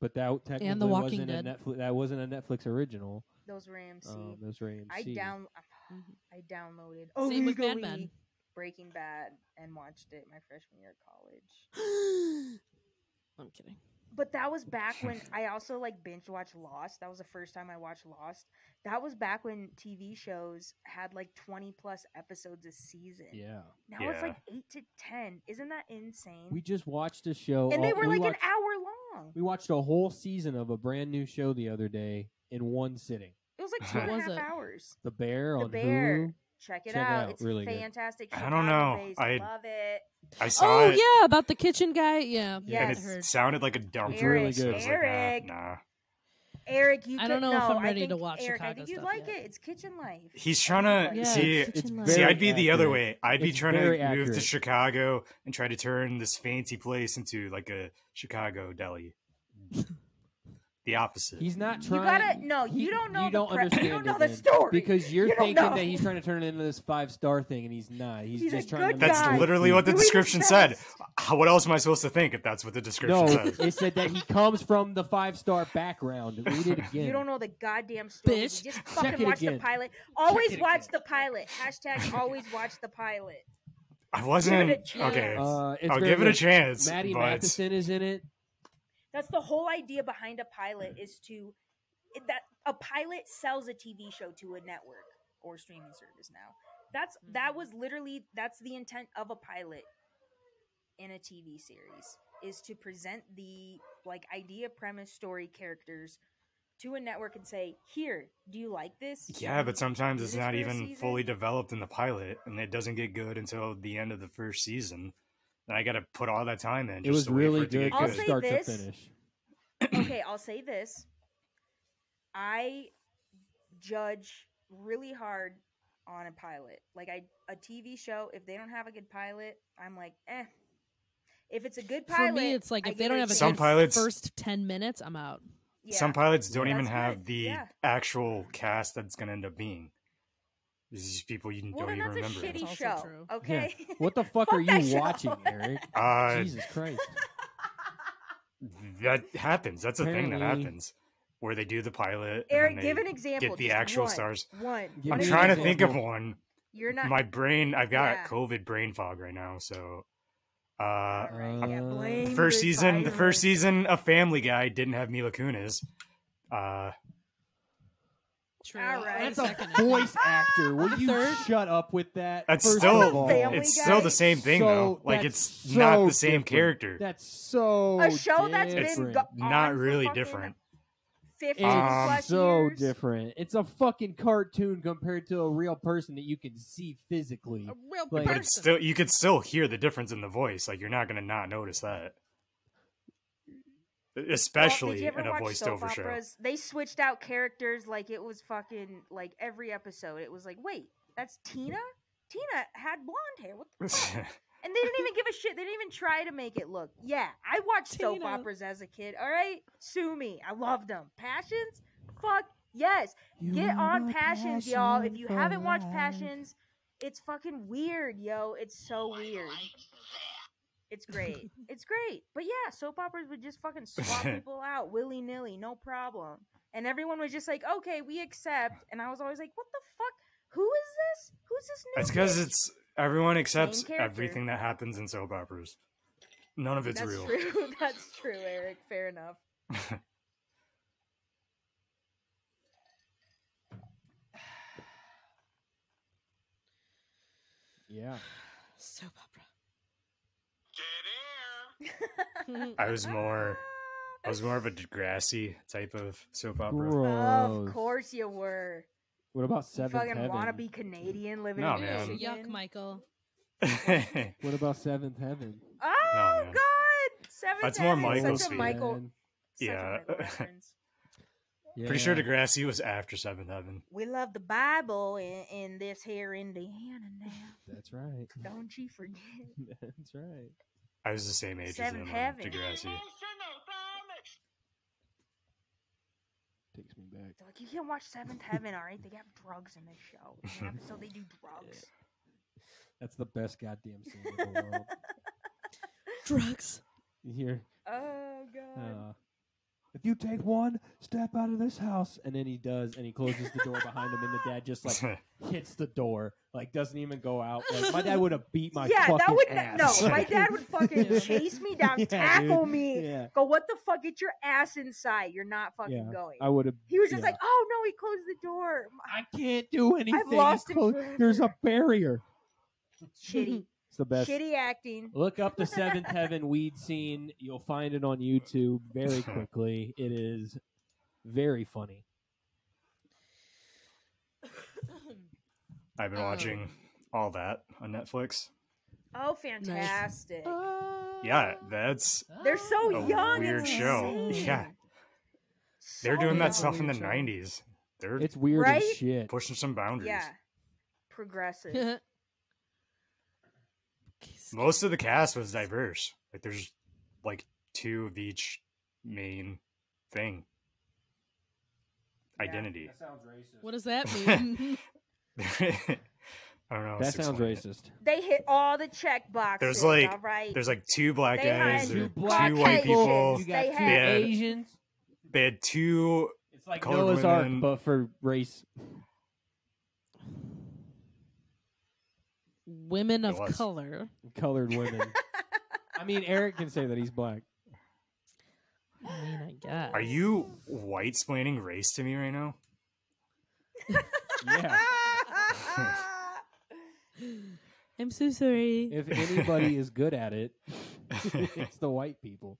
But that technically And The Walking wasn't Dead. a Netflix. That wasn't a Netflix original. Those were AMC. Those were AMC. I downloaded Same with Mad illegally Men. Breaking Bad and watched it my freshman year of college. I'm kidding. But that was back when I also like binge watched Lost. That was the first time I watched Lost. That was back when TV shows had like 20 plus episodes a season. Yeah. Now it's Yeah. like 8 to 10. Isn't that insane? We just watched a show, and they were we like watched, an hour long. We watched a whole season of a brand new show the other day in one sitting. It was like What 2.5 was it? hours. The Bear The on Bear. Hulu. Check it Check it out. out. It's Really good. fantastic. I don't know. Chicago-based. I- Love it. I saw Oh it, yeah, about the kitchen guy. Yeah, Yes. and I it heard. sounded like a dump. It's really Eric, good. I was like, Eric. nah. Eric, you I don't could- know if no, I'm ready I think, to watch Eric, I Chicago think you'd stuff like yet. it. It's kitchen life. He's trying to Yeah, see. it's kitchen life. See, very I'd be the other accurate. way. I'd be It's trying to very move to accurate. Chicago and try to turn this fancy place into like a Chicago deli. The opposite. He's not You trying. gotta no. You don't know. You don't understand You don't know it the then. story Because you're You don't thinking know. that he's trying to turn it into this 5-star thing, and he's not. He's He's just a trying good to. That's guy. literally what the Doing his description said. best. What else am I supposed to think if that's what the description No, says? it said that he comes from the 5-star background. Read it again. You don't know the goddamn story. Bitch. You just Check fucking it watch the again. pilot. Always it watch again. the pilot. Hashtag always watch the pilot. I wasn't. Give it a chance. Okay. It's I'll very give it a good. chance. Maddie but Matheson is in it. That's the whole idea behind a pilot is to that a pilot sells a TV show to a network or streaming service now. That was literally that's the intent of a pilot in a TV series is to present the like idea, premise, story, characters to a network and say, "Here, do you like this?" Yeah, but sometimes Do it's this not for a even season? fully developed in the pilot, and it doesn't get good until the end of the first season. And I got to put all that time in. It Just was to wait for really it to good get I'll from say start this. to finish. Okay, I'll say this. I judge really hard on a pilot. Like a TV show, if they don't have a good pilot, I'm like, eh. If it's a good pilot, For me, it's like I if they give don't it have a chance. Some good pilots- first 10 minutes, I'm out. Yeah. Some pilots don't Yeah, even that's have good. the Yeah. actual cast that's going to end up being. These people you Well, don't then even that's a remember. shitty That's show. also true. Okay. What the fuck Fuck are that you show. watching, Eric? Uh, Jesus Christ. That happens. That's a thing that Apparently- happens. Where they do the pilot. Eric, and then give they an example. Get the just actual one. stars. One. Give I'm me an trying to think of example. one. You're not. My brain, I've got Yeah. COVID brain fog right now. So, All right, yeah, blame the first season, virus. of Family Guy didn't have Mila Kunis. True. All right. That's Second, a voice actor. Will you Third? shut up with that? That's First still, of all? Family it's Guy. still the same thing though. Like that's it's not so the same different. character. That's so A show that's been different. go- on Not for really fucking different. 15 It's plus so years. different. It's a fucking cartoon compared to a real person that you can see physically. A real Like- But person. it's still, you could still hear the difference in the voice. Like you're not gonna not notice that. Well, did Especially you ever in a watch voiced soap over show. operas? They switched out characters like it was fucking like every episode. It was like, wait, that's Tina? Tina had blonde hair. What the fuck? And they didn't even give a shit. They didn't even try to make it look. Yeah, I watched soap Tina. operas as a kid. All right, sue me. I loved them. Passions? Fuck yes. Get on Passions, y'all. If you haven't watched Passions, it's fucking weird, yo. It's so weird. It's great. It's great. But yeah, soap operas would just fucking swap people out willy nilly, no problem. And everyone was just like, okay, we accept. And I was always like, what the fuck? Who is this? Who's this new It's because bitch? it's everyone accepts character. everything that happens in soap operas. None of it's That's real. true. That's true, Eric. Fair enough. Yeah. Soap I was more of a Degrassi type of soap opera. Gross. Of course you were. What about You Seventh fucking Heaven? want to be Canadian living No, in man. Michigan. Yuck, Michael. What about Seventh Heaven? Oh, man. God. Seventh That's more Heaven. Michael's Such a speed. Michael. Man. Such a Yeah. Michael reference. Yeah. Pretty sure Degrassi was after Seventh Heaven. We love the Bible in this here Indiana now. That's That's right. Don't you forget. That's right. I was the same age as Seventh him on Heaven. Degrassi. Takes me back. They're like, you can't watch Seventh Heaven, all right? They got drugs in this show. In the episode, they do drugs. That's the best goddamn scene in the world. Drugs. You hear? Oh god. If you take one step out of this house, and then he does, and he closes the door behind him, and the dad just like hits the door, like doesn't even go out. Like my dad would have beat my Yeah, fucking that would ass. no. My dad would fucking Yeah. chase me down, Yeah, tackle dude. me, Yeah, go, what the fuck? Get your ass inside. You're not fucking yeah. going. I would have. He was just like, oh no, he closed the door. I can't do anything. lost You him close- forever. There's a barrier. Shitty, It's the best. shitty acting. Look up the Seventh Heaven weed scene. You'll find it on YouTube very quickly. It is very funny. I've been watching all that on Netflix. Oh, fantastic! Yeah, that's They're so a young. weird it's show. insane. Yeah. They're So doing that young. stuff in the Weird show. 90s. They're It's weird Right? as shit. pushing some boundaries. Yeah, progressive. Most of the cast was diverse. Like there's like 2 of each main thing. Identity. sounds racist. What does that mean? I don't know. how That else to sounds explain it. racist. They hit all the check boxes. There's like- all right. There's like 2 black They guys, had there Two were black 2 white people. people. You got They two had- Asians. They had 2 It's like colored Noah's Ark, women. but for race. Women of It was. color. Colored women. I mean, Eric can say that he's black. I mean, I guess. Are you white splaining race to me right now? Yeah. I'm so sorry. If anybody is good at it, it's the white people.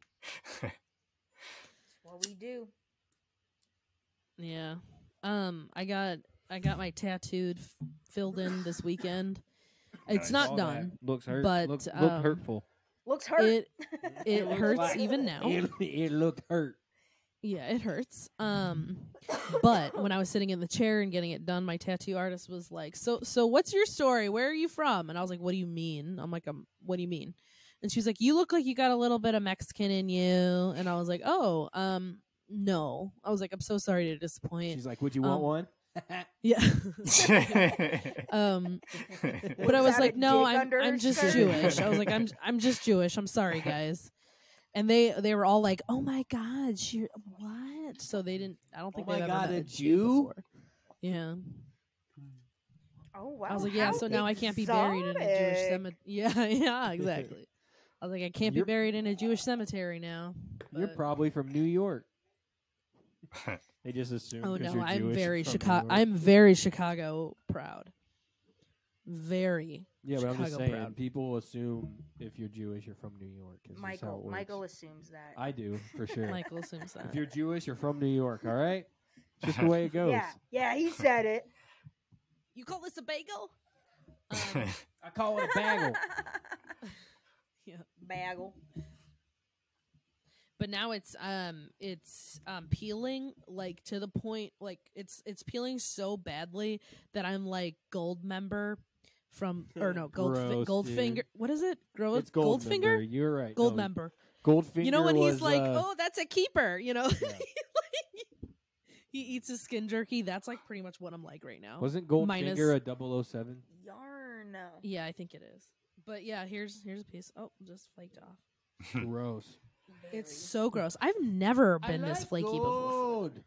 what we do. Yeah. I got my tattooed filled in this weekend. It's Nice. not All done. that looks hurt. but, look um, hurtful. Looks hurt. It looks hurts like- even now. It looked hurt. Yeah, it hurts. But when I was sitting in the chair and getting it done, my tattoo artist was like, "So what's your story? Where are you from?" And I was like, "What do you mean?" I'm like, "What do you mean?" And she was like, "You look like you got a little bit of Mexican in you." And I was like, "Oh, no." I was like, "I'm so sorry to disappoint." She's like, "Would you want one?" Yeah. But I was that like, a "No, dick under her I'm just skirt?" Jewish." I was like, "I'm just Jewish. I'm sorry, guys." And they were all like, "Oh my God, what?" So they didn't. I don't think Oh my they've God, ever a met Jew? before. Yeah, Oh wow! I was like, "Yeah." how So now I can't be buried in a Jewish exotic. cemetery. Yeah, exactly. I was like, "I can't be You're- buried in a Jewish cemetery now." You're But- probably from New York. They just assume. Oh 'cause no, you're I'm Jewish, very you're from New Chicago. York. I'm very Chicago proud. Very. Yeah, but I'm just Chicago saying, proud. people assume if you're Jewish, you're from New York. 'Cause that's how it works. Michael assumes that. I do for sure. Michael assumes that. If you're Jewish, you're from New York. All right, it's just the way it goes. Yeah, he said it. You call this a bagel? I call it a bagel. Yeah. Bagel. But now it's peeling like to the point like it's peeling so badly that I'm like gold member from or no Gross, Goldfinger. dude. What is it? It's gold Goldfinger? member. You're right. Gold No, member. Goldfinger. You know when he's was, like, "Oh, that's a keeper," you know? Yeah. He eats his skin jerky. That's like pretty much what I'm like right now. Wasn't minus- Goldfinger a 007? Yarn. Yeah, I think it is. But yeah, here's a piece. Oh, just flaked off. Gross. It's so gross. I've never been this flaky before. Gold.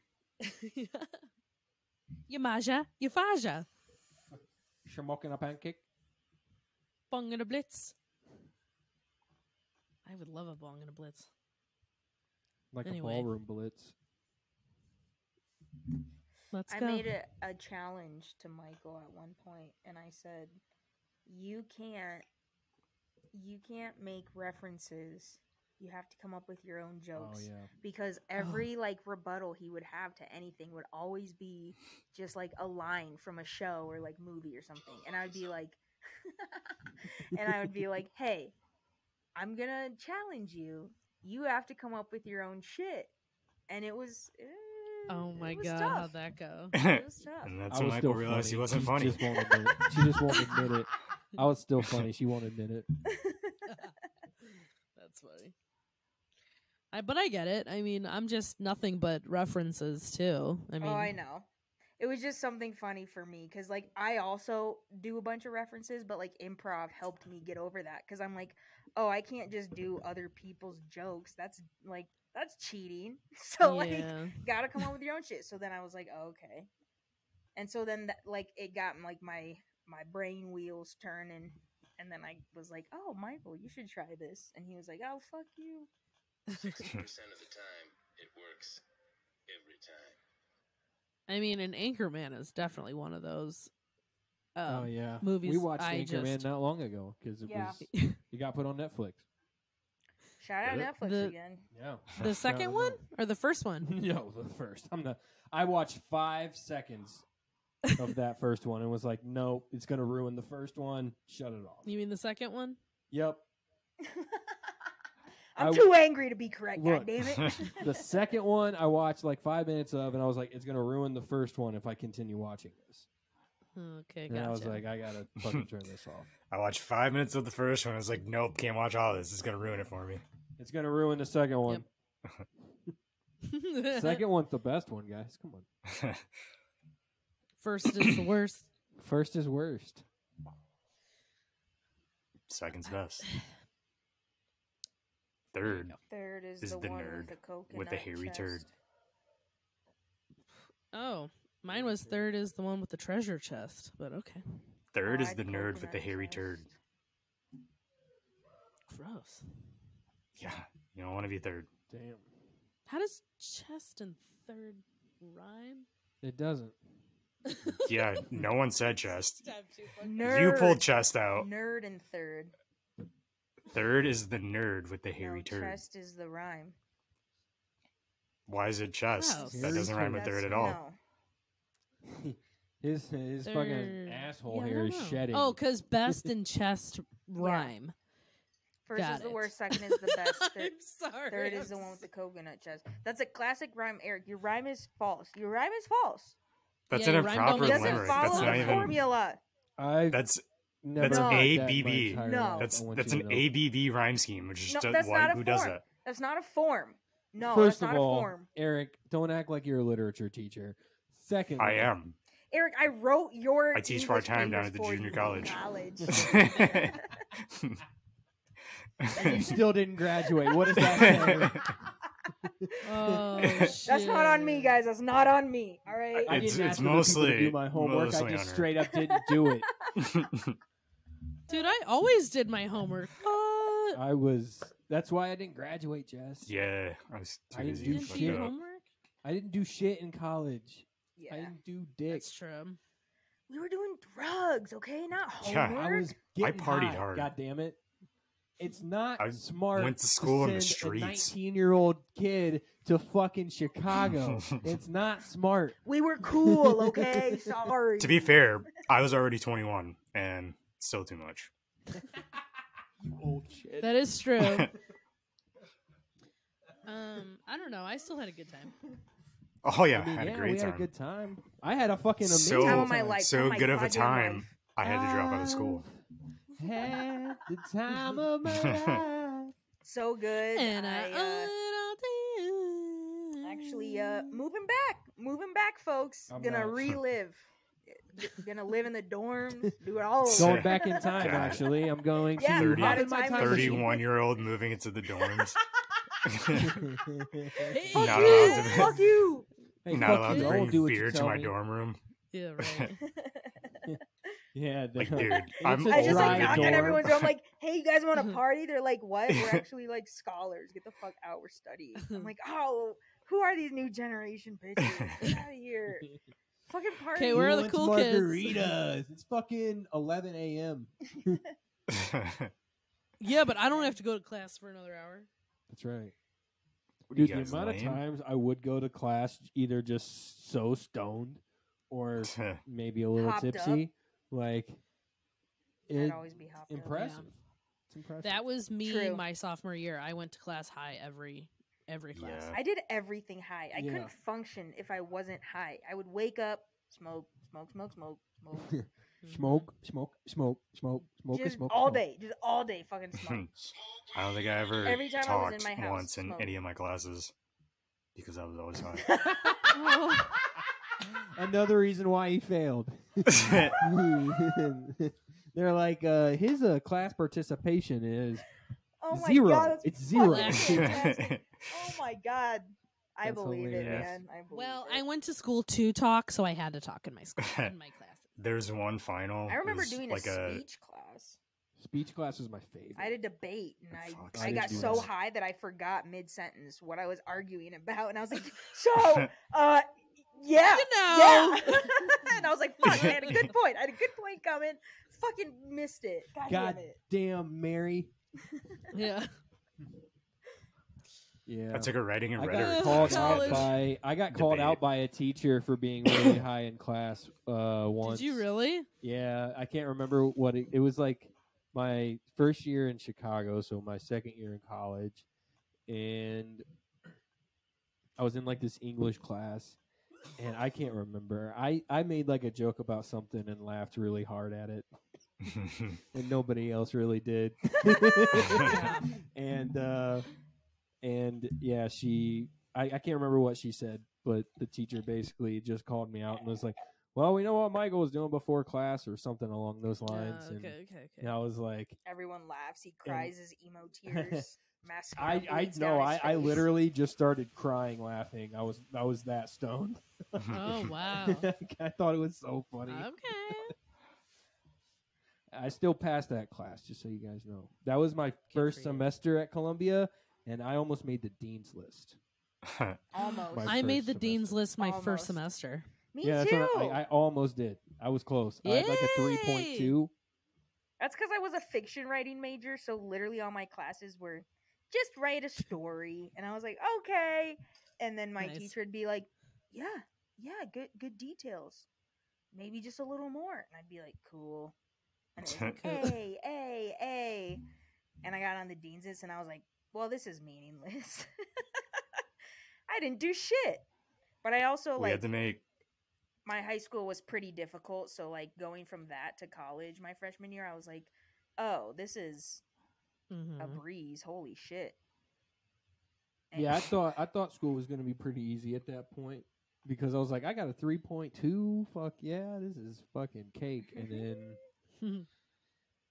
Yamaja, Yafaja, Smoking a pancake. bong and a blitz. I would love a bong and a blitz. Like Anyway. a ballroom blitz. Let's I go. made a challenge to Michael at one point, and I said, "You can't make references. You have to come up with your own jokes." Oh yeah. Because every like rebuttal he would have to anything would always be just like a line from a show or like movie or something, and I would be like, "Hey, I'm gonna challenge you. You have to come up with your own shit." And it was. Oh my it was god, tough. how'd that go? It was tough. And that's I when was Michael still realized he funny. wasn't She funny. Just won't admit it. She just won't admit it. I was still funny. She won't admit it. That's funny. But I get it. I mean, I'm just nothing but references too. I mean, Oh, I know. It was just something funny for me because, like, I also do a bunch of references, but like improv helped me get over that because I'm like, oh, I can't just do other people's jokes. That's cheating. So like, yeah. gotta come up with your own shit. So then I was like, oh, okay. And so then like it got like my brain wheels turning, and then I was like, oh, Michael, you should try this. And he was like, oh, fuck you. 60% of the time, it works every time. I mean, and Anchorman is definitely one of those. Oh yeah, movies we watched I Anchorman just- not long ago because it Yeah. was it got put on Netflix. Shout out Did it? Netflix The- again. Yeah, The second one or the first one? No, the first. I watched 5 seconds of that first one and was like, nope, it's gonna ruin the first one. Shut it off. You mean the second one? Yep. I'm I- too angry to be correct. Look. God damn it. The second one I watched like 5 minutes of, and I was like, it's gonna ruin the first one if I continue watching this. Okay, And gotcha. I was like, I gotta fucking turn this off. I watched 5 minutes of the first one. I was like, nope, can't watch all this. It's gonna ruin it for me. It's gonna ruin the second one. Second one's the best one, guys. Come on. First is the worst. First is worst. Second's best. Third Third is is the the one nerd with the coconut with the hairy turd. chest. Oh, mine was third is the one with the treasure chest, but okay. Third Oh, is I'd the nerd with the coconut hairy chest. turd. Gross. Yeah, you don't want to be third. Damn. How does chest and third rhyme? It doesn't. Yeah, no one said chest. Nerd. You pulled chest out. Nerd and third. Third is the nerd with the hairy No, turd. chest is the rhyme. Why is it chest? Gross. That doesn't rhyme with That's- third at all. No. His Third- fucking asshole Yeah, I hair don't is know. shedding. Oh, because best and chest rhyme. First Got is the it. worst. Second is the best. I'm sorry. Third is the one with the coconut chest. That's a classic rhyme, Eric. Your rhyme is false. Your rhyme is false. That's Yeah, an you rhymed on improper the It doesn't Limerick. limerick. follow That's the not even. formula. I That's never that's heard A, that B, my B. entire No. life. I that's want that's you an to know. ABB rhyme scheme, which is No, just that's not a who does form. that? That's not a form. No, First that's of not all, a form. Eric, don't act like you're a literature teacher. Secondly, I am. Eric, I wrote your. I teach English part-time down papers at the for junior you in college. and you still didn't graduate. What does that say? Oh, That's not on me, shit. guys. That's not on me. All right. I It's- didn't it's ask other people to mostly- do my homework. mostly I just on her. straight up didn't do it. Dude, I always did my homework. What? That's why I didn't graduate, Jess. Yeah, I was I too didn't busy. do You to didn't fuck do your shit. up. homework? I didn't do shit in college. I Yeah. didn't do dick. That's true. We were doing drugs, okay? Not Yeah, homework. I was getting partied high, hard. God damn it. It's not I smart went to school in the send streets. a 19-year-old kid to fucking Chicago. It's not smart. We were cool, okay? Sorry. To be fair, I was already 21, and still too much. You old shit. That is true. I don't know. I still had a good time. Oh yeah, I mean, I had yeah, a great we time. had a good time. I had a fucking amazing So- Time of my time. life. So Oh my good of a goddamn time, life. I had to drop out of school. Had the time of my life. So good. And I I, owe it all to you. actually moving back, folks. I'm Gonna not. relive. Gonna live in the dorms. Do it all over. Going back in time, God. actually. I'm going Yeah, to 30 hop in my time time machine. 31-year-old moving into the dorms. Hey, Fuck Not you! allowed to- Fuck you! Hey, Not fuck allowed you. to I won't bring do what you beer to tell my me. dorm room. Yeah, right. Yeah, Like, dude, I'm a I just like dry knock dorm. on everyone's door. I'm like, "Hey, you guys want to party?" They're like, "What? We're actually like scholars. Get the fuck out. We're studying." I'm like, "Oh, who are these new generation bitches? Get out of here! Fucking party!" Okay, where are Who the wants cool kids? margaritas? It's fucking 11 a.m. Yeah, but I don't have to go to class for another hour. That's right. What are you Dude, the guys, amount of lame? times I would go to class either just so stoned or maybe a little Hopped up. tipsy, like I'd it, always be hopped up. impressive. It's impressive. That was me True. my sophomore year. I went to class high every class. Yeah. I did everything high. I Yeah. couldn't function if I wasn't high. I would wake up, smoke, Smoke, smoke, smoke, smoke, smoke, Just smoke, all smoke. day, just all day, fucking smoke. I don't think I ever Every time I was in talked my house, once in smoke. any of my classes because I was always high. Oh. Another reason why he failed. They're like, his class participation is Oh my zero. god, that's It's zero. fucking fantastic. Oh my god, I That's believe it, hilarious. man. I believe Well, it. I went to school to talk, so I had to talk in my school in my classes. There's one final. I remember it was doing like a speech class. Speech class is my favorite. I had a debate, and Fuck, I I got didn't do so that. high that I forgot mid sentence what I was arguing about, and I was like, "So, yeah, You know. yeah," and I was like, "Fuck, I had a good point. I had a good point coming. Fucking missed it. God, God damn it." damn, Mary. Yeah. Yeah. I took a writing and I rhetoric got called class. out called I got called out Debate. by a teacher for being really high in class once. Did you really? Yeah, I can't remember what it was like my first year in Chicago, so my second year in college, and I was in like this English class, and I can't remember. I made like a joke about something and laughed really hard at it, and nobody else really did. and yeah, I can't remember what she said, but the teacher basically just called me out and was like, well, we know what Michael was doing before class or something along those lines. Okay. And I was like, Everyone laughs. He cries his emo tears. I literally just started crying laughing. I was that stoned. Oh wow. I thought it was so funny. Okay. I still passed that class, just so you guys know. That was my first for you. semester at Columbia, and I almost made the dean's list. Almost. My I made first the dean's semester. list my Almost. first semester. Me Yeah, that's too. what I almost did. I was close. I had like a 3.2. That's because I was a fiction writing major, so literally all my classes were just write a story, and I was like, okay. And then my Nice. teacher would be like, yeah, good details, maybe just a little more, and I'd be like, cool. And it was like, Cool. A, and I got on the dean's list, and I was like, well, this is meaningless. I didn't do shit, but I also We had to make my high school was pretty difficult, so like going from that to college my freshman year, I was like, oh, this is a Mhm. breeze. Holy shit. And- Yeah, I thought school was going to be pretty easy at that point because I was like, I got a 3.2. Fuck yeah, this is fucking cake. And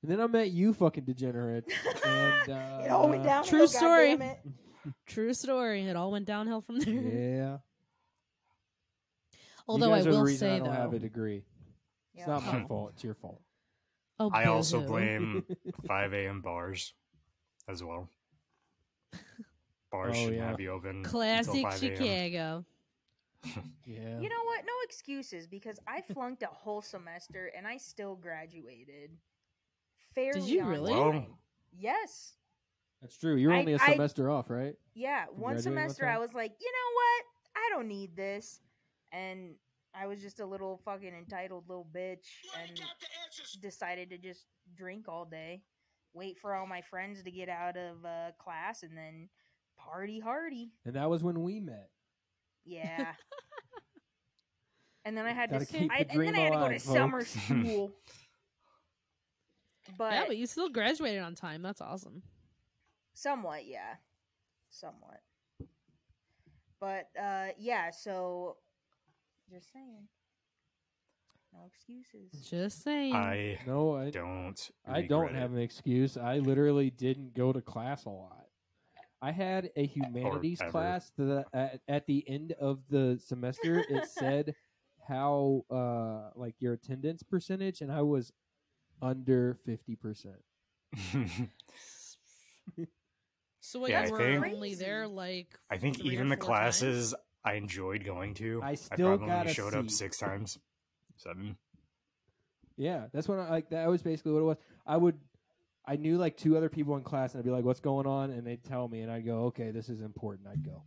then I met you fucking degenerates. And it all went downhill. True story. goddammit. True story. It all went downhill from there. Yeah. Although you I guys are the will reason say I don't have a though, degree. It's Yeah. not my Oh. fault. It's your fault. oh, I also boo-hoo. blame 5 a.m. bars as well. Bars Oh, shouldn't yeah. have you open until Classic 5 a.m. Chicago. Yeah. You know what? No excuses, because I flunked a whole semester and I still graduated. Fairly you on really? Whoa. time. Yes. That's true. You're only a I- semester off, right? Yeah, one graduating on semester I time? was like, you know what? I don't need this. And I was just a little fucking entitled little bitch and decided to just drink all day, wait for all my friends to get out of class, and then party hardy. And that was when we met. Yeah. And then I had Gotta to keep the and dream then I had to go to alive, summer folks. school. But, Yeah, but you still graduated on time. That's awesome. somewhat, yeah. Somewhat. But yeah, so just saying. No excuses. Just saying. I No, I don't. I don't regret have it. an excuse. I literally didn't go to class a lot. I had a humanities ever. class that at the end of the semester it said how like your attendance percentage, and I was under 50%. So what Yeah, you I were think- only there like I think 3 or even the 4 classes I enjoyed going to, I I still probably got a showed up C. 6 times. 7. Yeah, that's when I like that was basically what it was. I knew like 2 other people in class, and I'd be like, "What's going on?" And they'd tell me, and I'd go, "Okay, this is important." I'd go.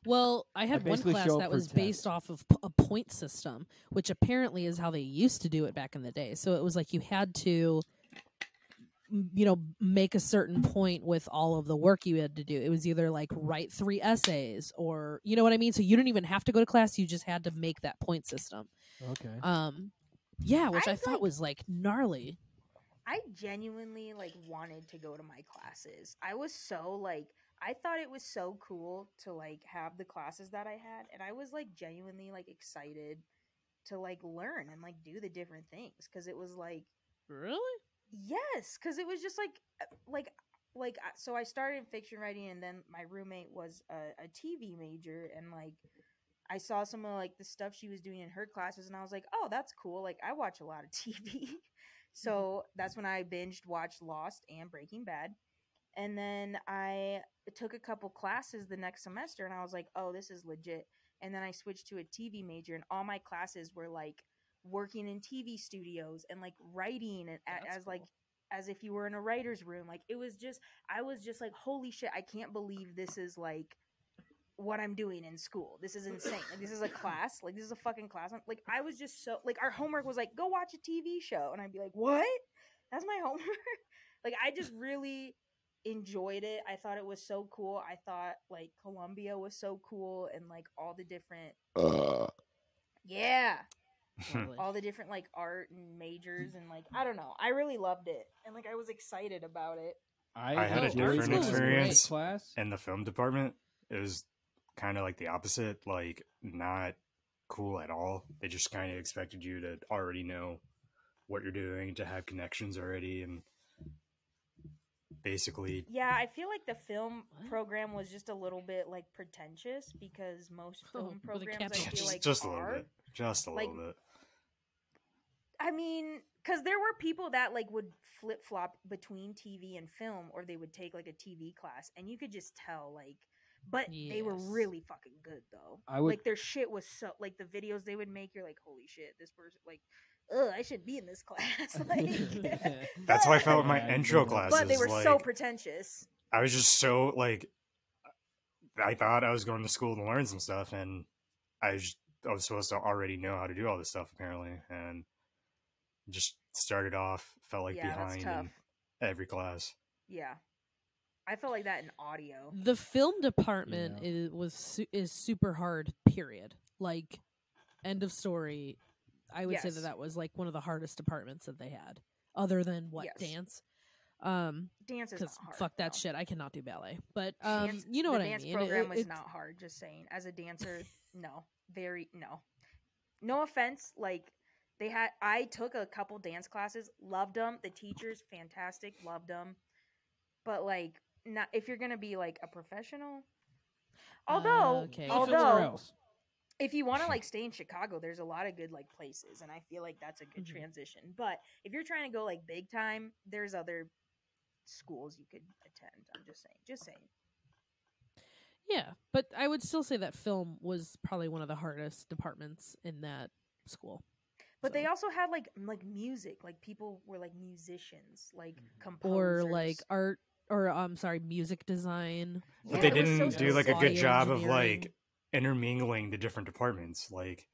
Well, I had one basically class show up that for was based tests. off of a point system, which apparently is how they used to do it back in the day. So it was like you had to, make a certain point with all of the work you had to do. It was either like write 3 essays or, you know what I mean? So you didn't even have to go to class. You just had to make that point system. Okay. Yeah, which I, I thought like- was like gnarly. I genuinely like wanted to go to my classes. I was so like I thought it was so cool to like have the classes that I had, and I was like genuinely like excited to like learn and like do the different things because it was like Really? yes, because it was just so I started in fiction writing, and then my roommate was a TV major, and like I saw some of like the stuff she was doing in her classes, and I was like, oh, that's cool. Like I watch a lot of TV. So that's when I binged watched Lost and Breaking Bad. And then I took a couple classes the next semester, and I was like, oh, this is legit. And then I switched to a TV major, and all my classes were like working in TV studios and like writing and That's as like cool. as if you were in a writer's room. Like it was just I was just like, holy shit, I can't believe this is like what I'm doing in school. This is insane. Like this is a class. Like this is a fucking class. Like I was just so like our homework was like go watch a TV show, and I'd be like, what? That's my homework. Like I just really enjoyed it. I thought it was so cool. I thought like Columbia was so cool, and like all the different yeah, Totally. all the different like art and majors, and like I don't know. I really loved it, and like I was excited about it. I had a art different school was great. experience class. in the film department. It was kind of like the opposite, like not cool at all. They just kind of expected you to already know what you're doing, to have connections already, and basically Yeah, I feel like the film What? program was just a little bit like pretentious because most Oh, film with a programs I capital feel T. like just a little are. bit, just a like- little bit. I mean, because there were people that like would flip flop between TV and film, or they would take like a TV class, and you could just tell like. But they were Yes. really fucking good though. I would- Like their shit was so like the videos they would make. You're like, holy shit, this person like, ugh, I should be in this class. Like, That's how I felt with my Yeah, intro but classes. but they were like, so pretentious. I was just so like, I thought I was going to school to learn some stuff, and I was supposed to already know how to do all this stuff apparently, and just started off felt like Yeah, that's behind tough. in every class. Yeah, I felt like that in audio. The film department Yeah. is super hard. Period. Like, end of story. I would say Yes. that was like one of the hardest departments that they had, other than what Yes. dance. Dance is Because not hard. fuck that though. shit. I cannot do ballet. But Dance- you know the what I dance mean. program was it's- not hard. Just saying, as a dancer, no, very no. No offense, like I took a couple dance classes, loved them. The teachers, fantastic, loved them. But like, not if you're gonna be like a professional. Although, okay. Go somewhere although, else. if you want to like stay in Chicago, there's a lot of good like places, and I feel like that's a good Mhm. transition. But if you're trying to go like big time, there's other schools you could attend. I'm just saying. Just saying. Yeah, but I would still say that film was probably one of the hardest departments in that school. But they So- also had like music, like people were like musicians, like Mm-hmm. composers, or like art, or sorry, music design. But Yeah, they it was so didn't do like a good audio job of engineering. like intermingling the different departments. Like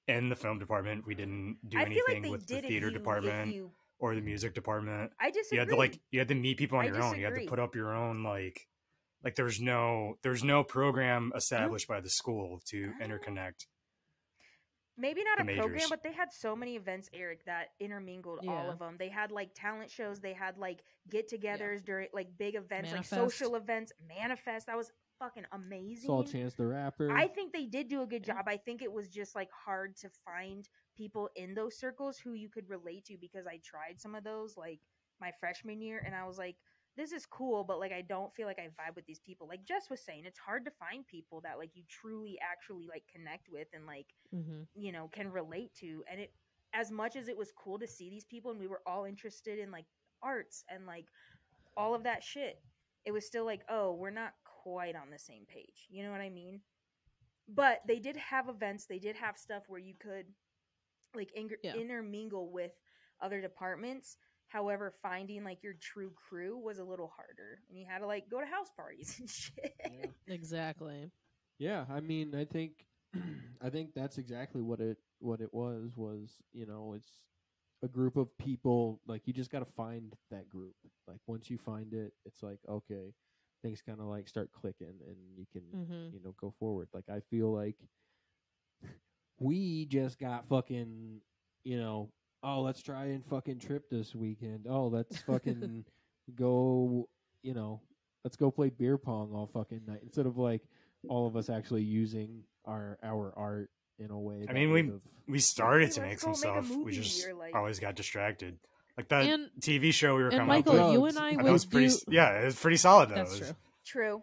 in the film department, we didn't do I feel like anything they with the did theater if department you, or the music department. I disagree. You had to meet people on I your own. You had to disagree. put up your own like there's no program established by the school to I don't- interconnect. Maybe not the a program, majors. but they had so many events, Eric, that intermingled all Yeah. of them. They had like talent shows, they had like get-togethers during like big events, Manifest. like social events, manifest. That was fucking amazing. Saw Chance the Rapper. I think they did do a good Yeah. job. I think it was just like hard to find people in those circles who you could relate to, because I tried some of those like my freshman year, and I was like, this is cool, but like I don't feel like I vibe with these people. Like Jess was saying, it's hard to find people that like you truly actually like connect with and like, Mm-hmm. you know, can relate to. And it, as much as it was cool to see these people and we were all interested in like arts and like all of that shit, it was still like, oh, we're not quite on the same page. You know what I mean? But they did have events, they did have stuff where you could like Yeah. intermingle with other departments. However, finding like your true crew was a little harder, and you had to like go to house parties and shit. Yeah. Exactly. Yeah, I mean, I think I think that's exactly what it was, you know, it's a group of people. Like, you just got to find that group. Like, once you find it, it's like, okay, things kind of like start clicking, and you can Mm-hmm. you know, go forward. Like, I feel like we just got fucking, you know, oh, let's try and fucking trip this weekend. Oh, let's fucking go, let's go play beer pong all fucking night instead of like all of us actually using our art in a way. I mean, we started to make let's some go make a stuff. We movie, just or, like- always got distracted. Like that And- TV show we were and coming Michael, up with. you and I that would was pretty. do. Yeah, it was pretty solid though. That's It was- true. True.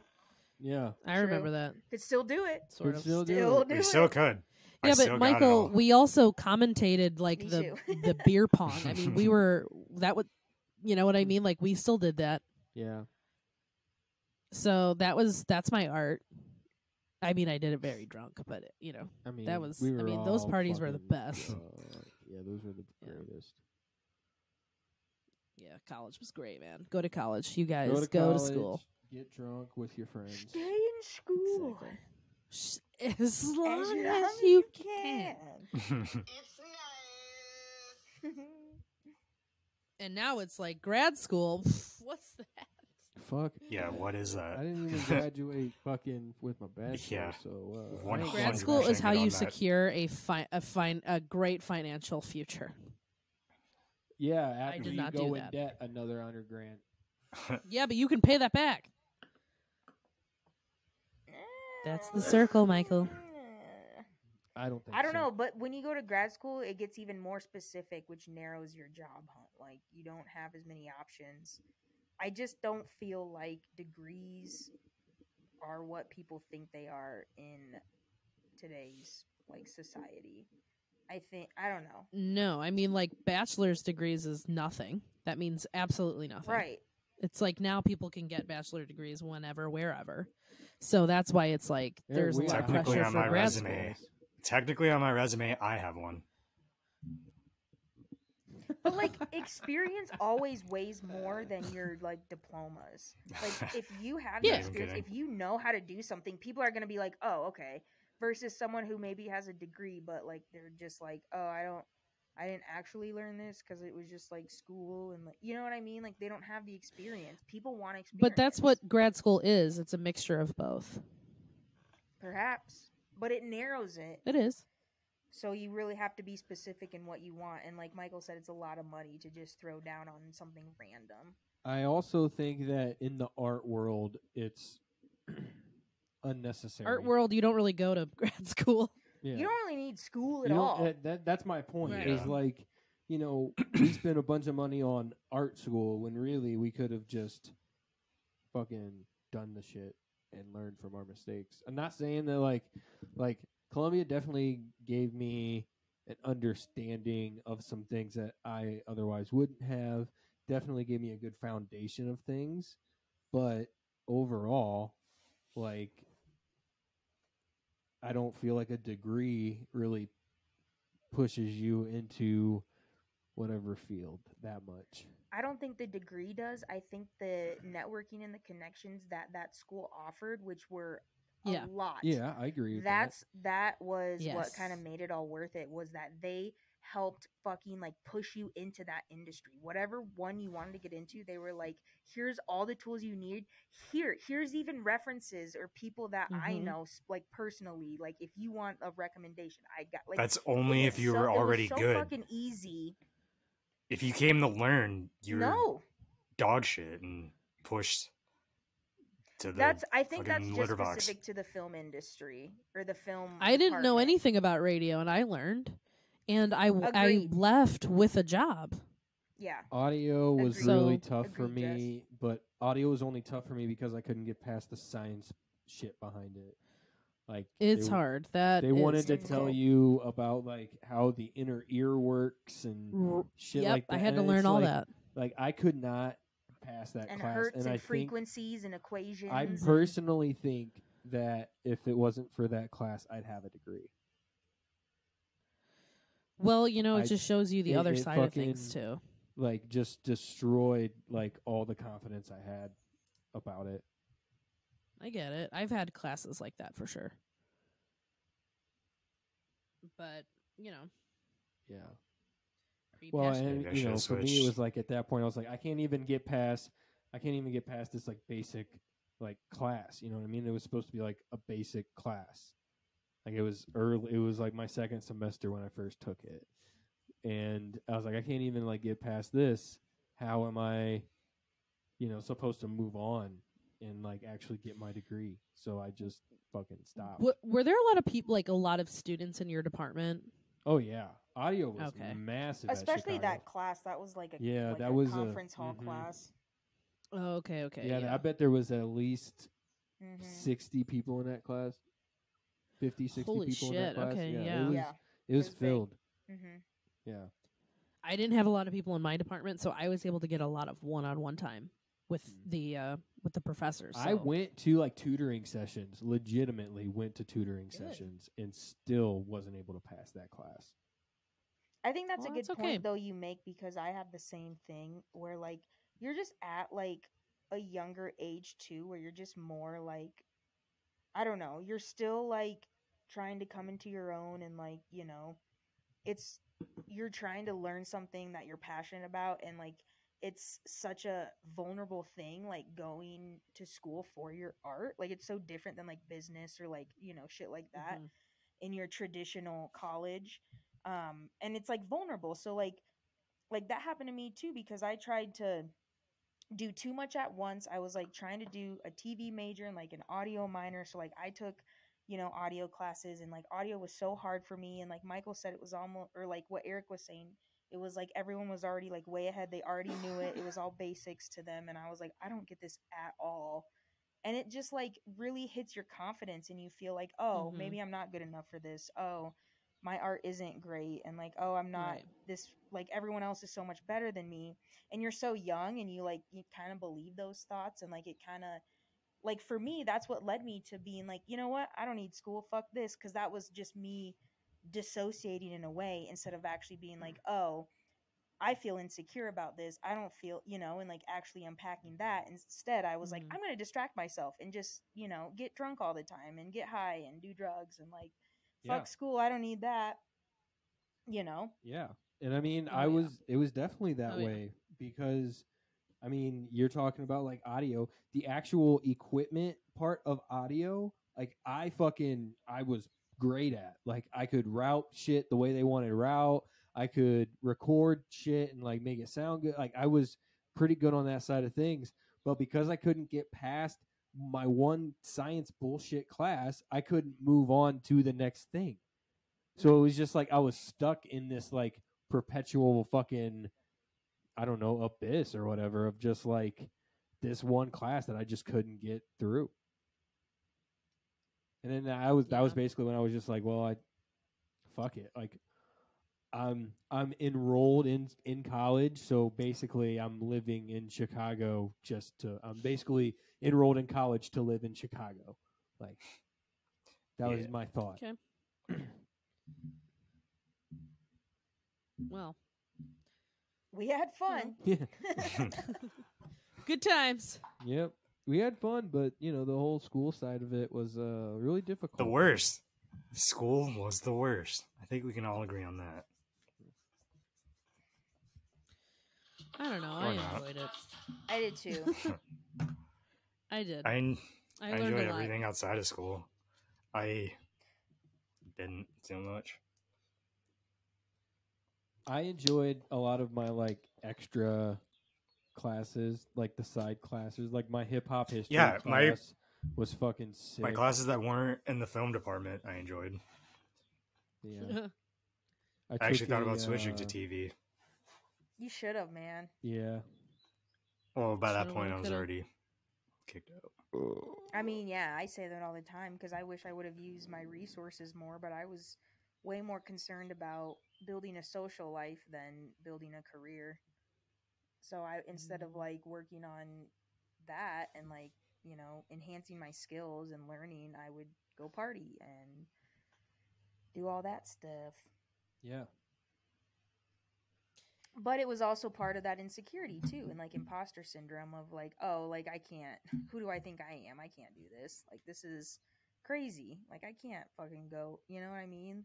yeah, I True. remember that. Could still do it. Sort Could of. still do Still it. do We it. still could. I Yeah, still but got it Michael, all. we also commentated like Me the too. the beer pong. I mean, we were that would, you know what I mean? Like we still did that. Yeah. So that's my art. I mean, I did it very drunk, but I mean, that was. we I were mean, those all parties were the fucking, best. Yeah, those were the Yeah. greatest. Yeah, college was great, man. Go to college, you guys. Go to Go to college, school. Get drunk with your friends. Stay in school. Exactly. As long As as, long as you can. It's nice. And now it's like grad school. Pff, what's that? Fuck. Yeah, what is that? I didn't even graduate fucking with my bachelor's. Yeah. So One I ain't Grad hundred school is percent how get on you that. secure a great financial future. Yeah, after did you not go do in that. debt, another $100,000. Yeah, but you can pay that back. That's the circle, Michael. I don't think. I don't so. know, but when you go to grad school, it gets even more specific, which narrows your job hunt. Like, you don't have as many options. I just don't feel like degrees are what people think they are in today's society. I don't know. No, I mean like bachelor's degrees is nothing. That means absolutely nothing. Right. It's like now people can get bachelor degrees whenever, wherever. So that's why it's like Yeah, there's a we lot of Technically pressure on for my grad resume. school. Technically, on my resume, I have one. But experience always weighs more than your diplomas. Like if you have the Yeah. experience, I'm if you know how to do something, people are gonna be like, "Oh, okay." Versus someone who maybe has a degree, but they're just like, "Oh, I didn't actually learn this because it was just school and you know what I mean." Like they don't have the experience. People want experience, But that's what grad school is. It's a mixture of both. perhaps, but it narrows it. It is. So you really have to be specific in what you want. And like Michael said, it's a lot of money to just throw down on something random. I also think that in the art world, it's unnecessary. Art world, you don't really go to grad school. Yeah. You don't really need school at You don't- all. that's my point. Right. Is like, we spent a bunch of money on art school when really we could have just fucking done the shit and learned from our mistakes. I'm not saying that like Columbia definitely gave me an understanding of some things that I otherwise wouldn't have. Definitely gave me a good foundation of things, but overall, I don't feel like a degree really pushes you into whatever field that much. I don't think the degree does. I think the networking and the connections that school offered, which were a Yeah. lot. Yeah, I agree with That was what Yes. kind of made it all worth it, was that they helped fucking push you into that industry. Whatever one you wanted to get into, they were like, here's all the tools you need. Here's even references or people that I Mhm. know personally. Like if you want a recommendation, I got That's it only was if you so- were it was already so good. fucking easy. If you came to learn, you were No. dog shit and pushed to the I think that's fucking just litter box. specific to the film industry or the film. I didn't know department. anything about radio, and I learned, and I Agreed. left with a job. Yeah. Audio was Agreed. really So- tough for Agreed, me, but audio was only tough for me because I couldn't get past the science shit behind it. Like It's they, hard. That They is wanted to difficult. tell you about how the inner ear works and R- shit Yep, like that. I had to and learn it's all like, that. Like I could not pass that And class, hertz and and I think frequencies and equations. I and- personally think that if it wasn't for that class, I'd have a degree. Well, it I- just shows you the it- other it side of things fucking- too. Like just destroyed all the confidence I had about it. I get it. I've had classes like that for sure. But, Yeah. pretty Well, passionate. and Maybe I should've for me, it switched. was like at that point, I was like, I can't even get past this basic class. You know what I mean? It was supposed to be like a basic class. Like it was early. It was like my second semester when I first took it. and I was like, I can't even like get past this. How am I, supposed to move on and like actually get my degree? So I just fucking stopped. Were there a lot of people, like a lot of students in your department? Oh yeah, audio was Okay. massive, at Especially Chicago. that class. That was like a Yeah, like that a was conference hall class. Oh, okay, okay. Yeah, I bet there was at least Mhm. 60 people in that class. 50, 60 Holy people in shit, that class. okay, yeah, yeah. It was, Yeah, it was it was big. filled. Mhm. Yeah. I didn't have a lot of people in my department, so I was able to get a lot of one-on-one time with the professors. I so- went to like tutoring sessions, legitimately went to tutoring Good. sessions, and still wasn't able to pass that class. I think that's Well, a good that's point okay. though you make, because I have the same thing where like you're just at like a younger age too, where you're just more like, I don't know, you're still like trying to come into your own, and like, it's you're trying to learn something that you're passionate about, and like it's such a vulnerable thing, like going to school for your art. Like it's so different than like business or like, shit like that Mhm. in your traditional college. And it's like vulnerable. So like that happened to me too, because I tried to do too much at once. I was like trying to do a TV major and like an audio minor. So like I took, audio classes, and like audio was so hard for me. And like Michael said, it was almost, or like what Eric was saying, it was like everyone was already like way ahead. They already knew it. It was all basics to them. And I was like, I don't get this at all. And it just like really hits your confidence, and you feel like, oh, Mhm. maybe I'm not good enough for this. Oh, my art isn't great. And like, oh, I'm not Right. this, like everyone else is so much better than me. And you're so young, and you kind of believe those thoughts, and like it kind of, like for me, that's what led me to being like, you know what, I don't need school, fuck this. Because that was just me dissociating in a way, instead of actually being like, oh, I feel insecure about this, I don't feel, and like actually unpacking that. Instead I was like, Mhm. I'm going to distract myself and just, get drunk all the time and get high and do drugs, and like Yeah. fuck school, I don't need that, you know. Yeah. And I mean, Oh, yeah. it was definitely that Oh, yeah. way because, I mean, you're talking about like audio, the actual equipment part of audio, like I was great at. Like I could route shit the way they wanted route. I could record shit and like make it sound good. Like I was pretty good on that side of things. But because I couldn't get past my one science bullshit class, I couldn't move on to the next thing. So it was just like I was stuck in this like perpetual fucking, I don't know, abyss or whatever of just like this one class that I just couldn't get through. And then that was Yeah. basically when I was just like, well, fuck it. Like I'm enrolled in college, so basically I'm living in Chicago I'm basically enrolled in college to live in Chicago. Like that was Yeah. my thought. Okay. Well, We had fun. Yeah. good times. Yep. We had fun, but the whole school side of it was really difficult. The worst. School was the worst. I think we can all agree on that. I don't know. Or I not. enjoyed it. I did too. I did. I learned enjoyed a lot. everything outside of school. I didn't too much. I enjoyed a lot of my like extra classes, like the side classes, like my hip hop history Yeah, class was fucking sick. My classes that weren't in the film department, I enjoyed. Yeah. I actually took thought about switching to uh, TV. You should have, man. Yeah. Well, by that Shoulda, point, woulda, I was coulda. already kicked out. I mean, yeah, I say that all the time, because I wish I would have used my resources more, but I was way more concerned about building a social life than building a career. So I, instead of like working on that and like, enhancing my skills and learning, I would go party and do all that stuff. Yeah. But it was also part of that insecurity too, and like imposter syndrome of like, oh, like I can't, who do I think I am? I can't do this. Like this is crazy. Like I can't fucking go, you know what I mean?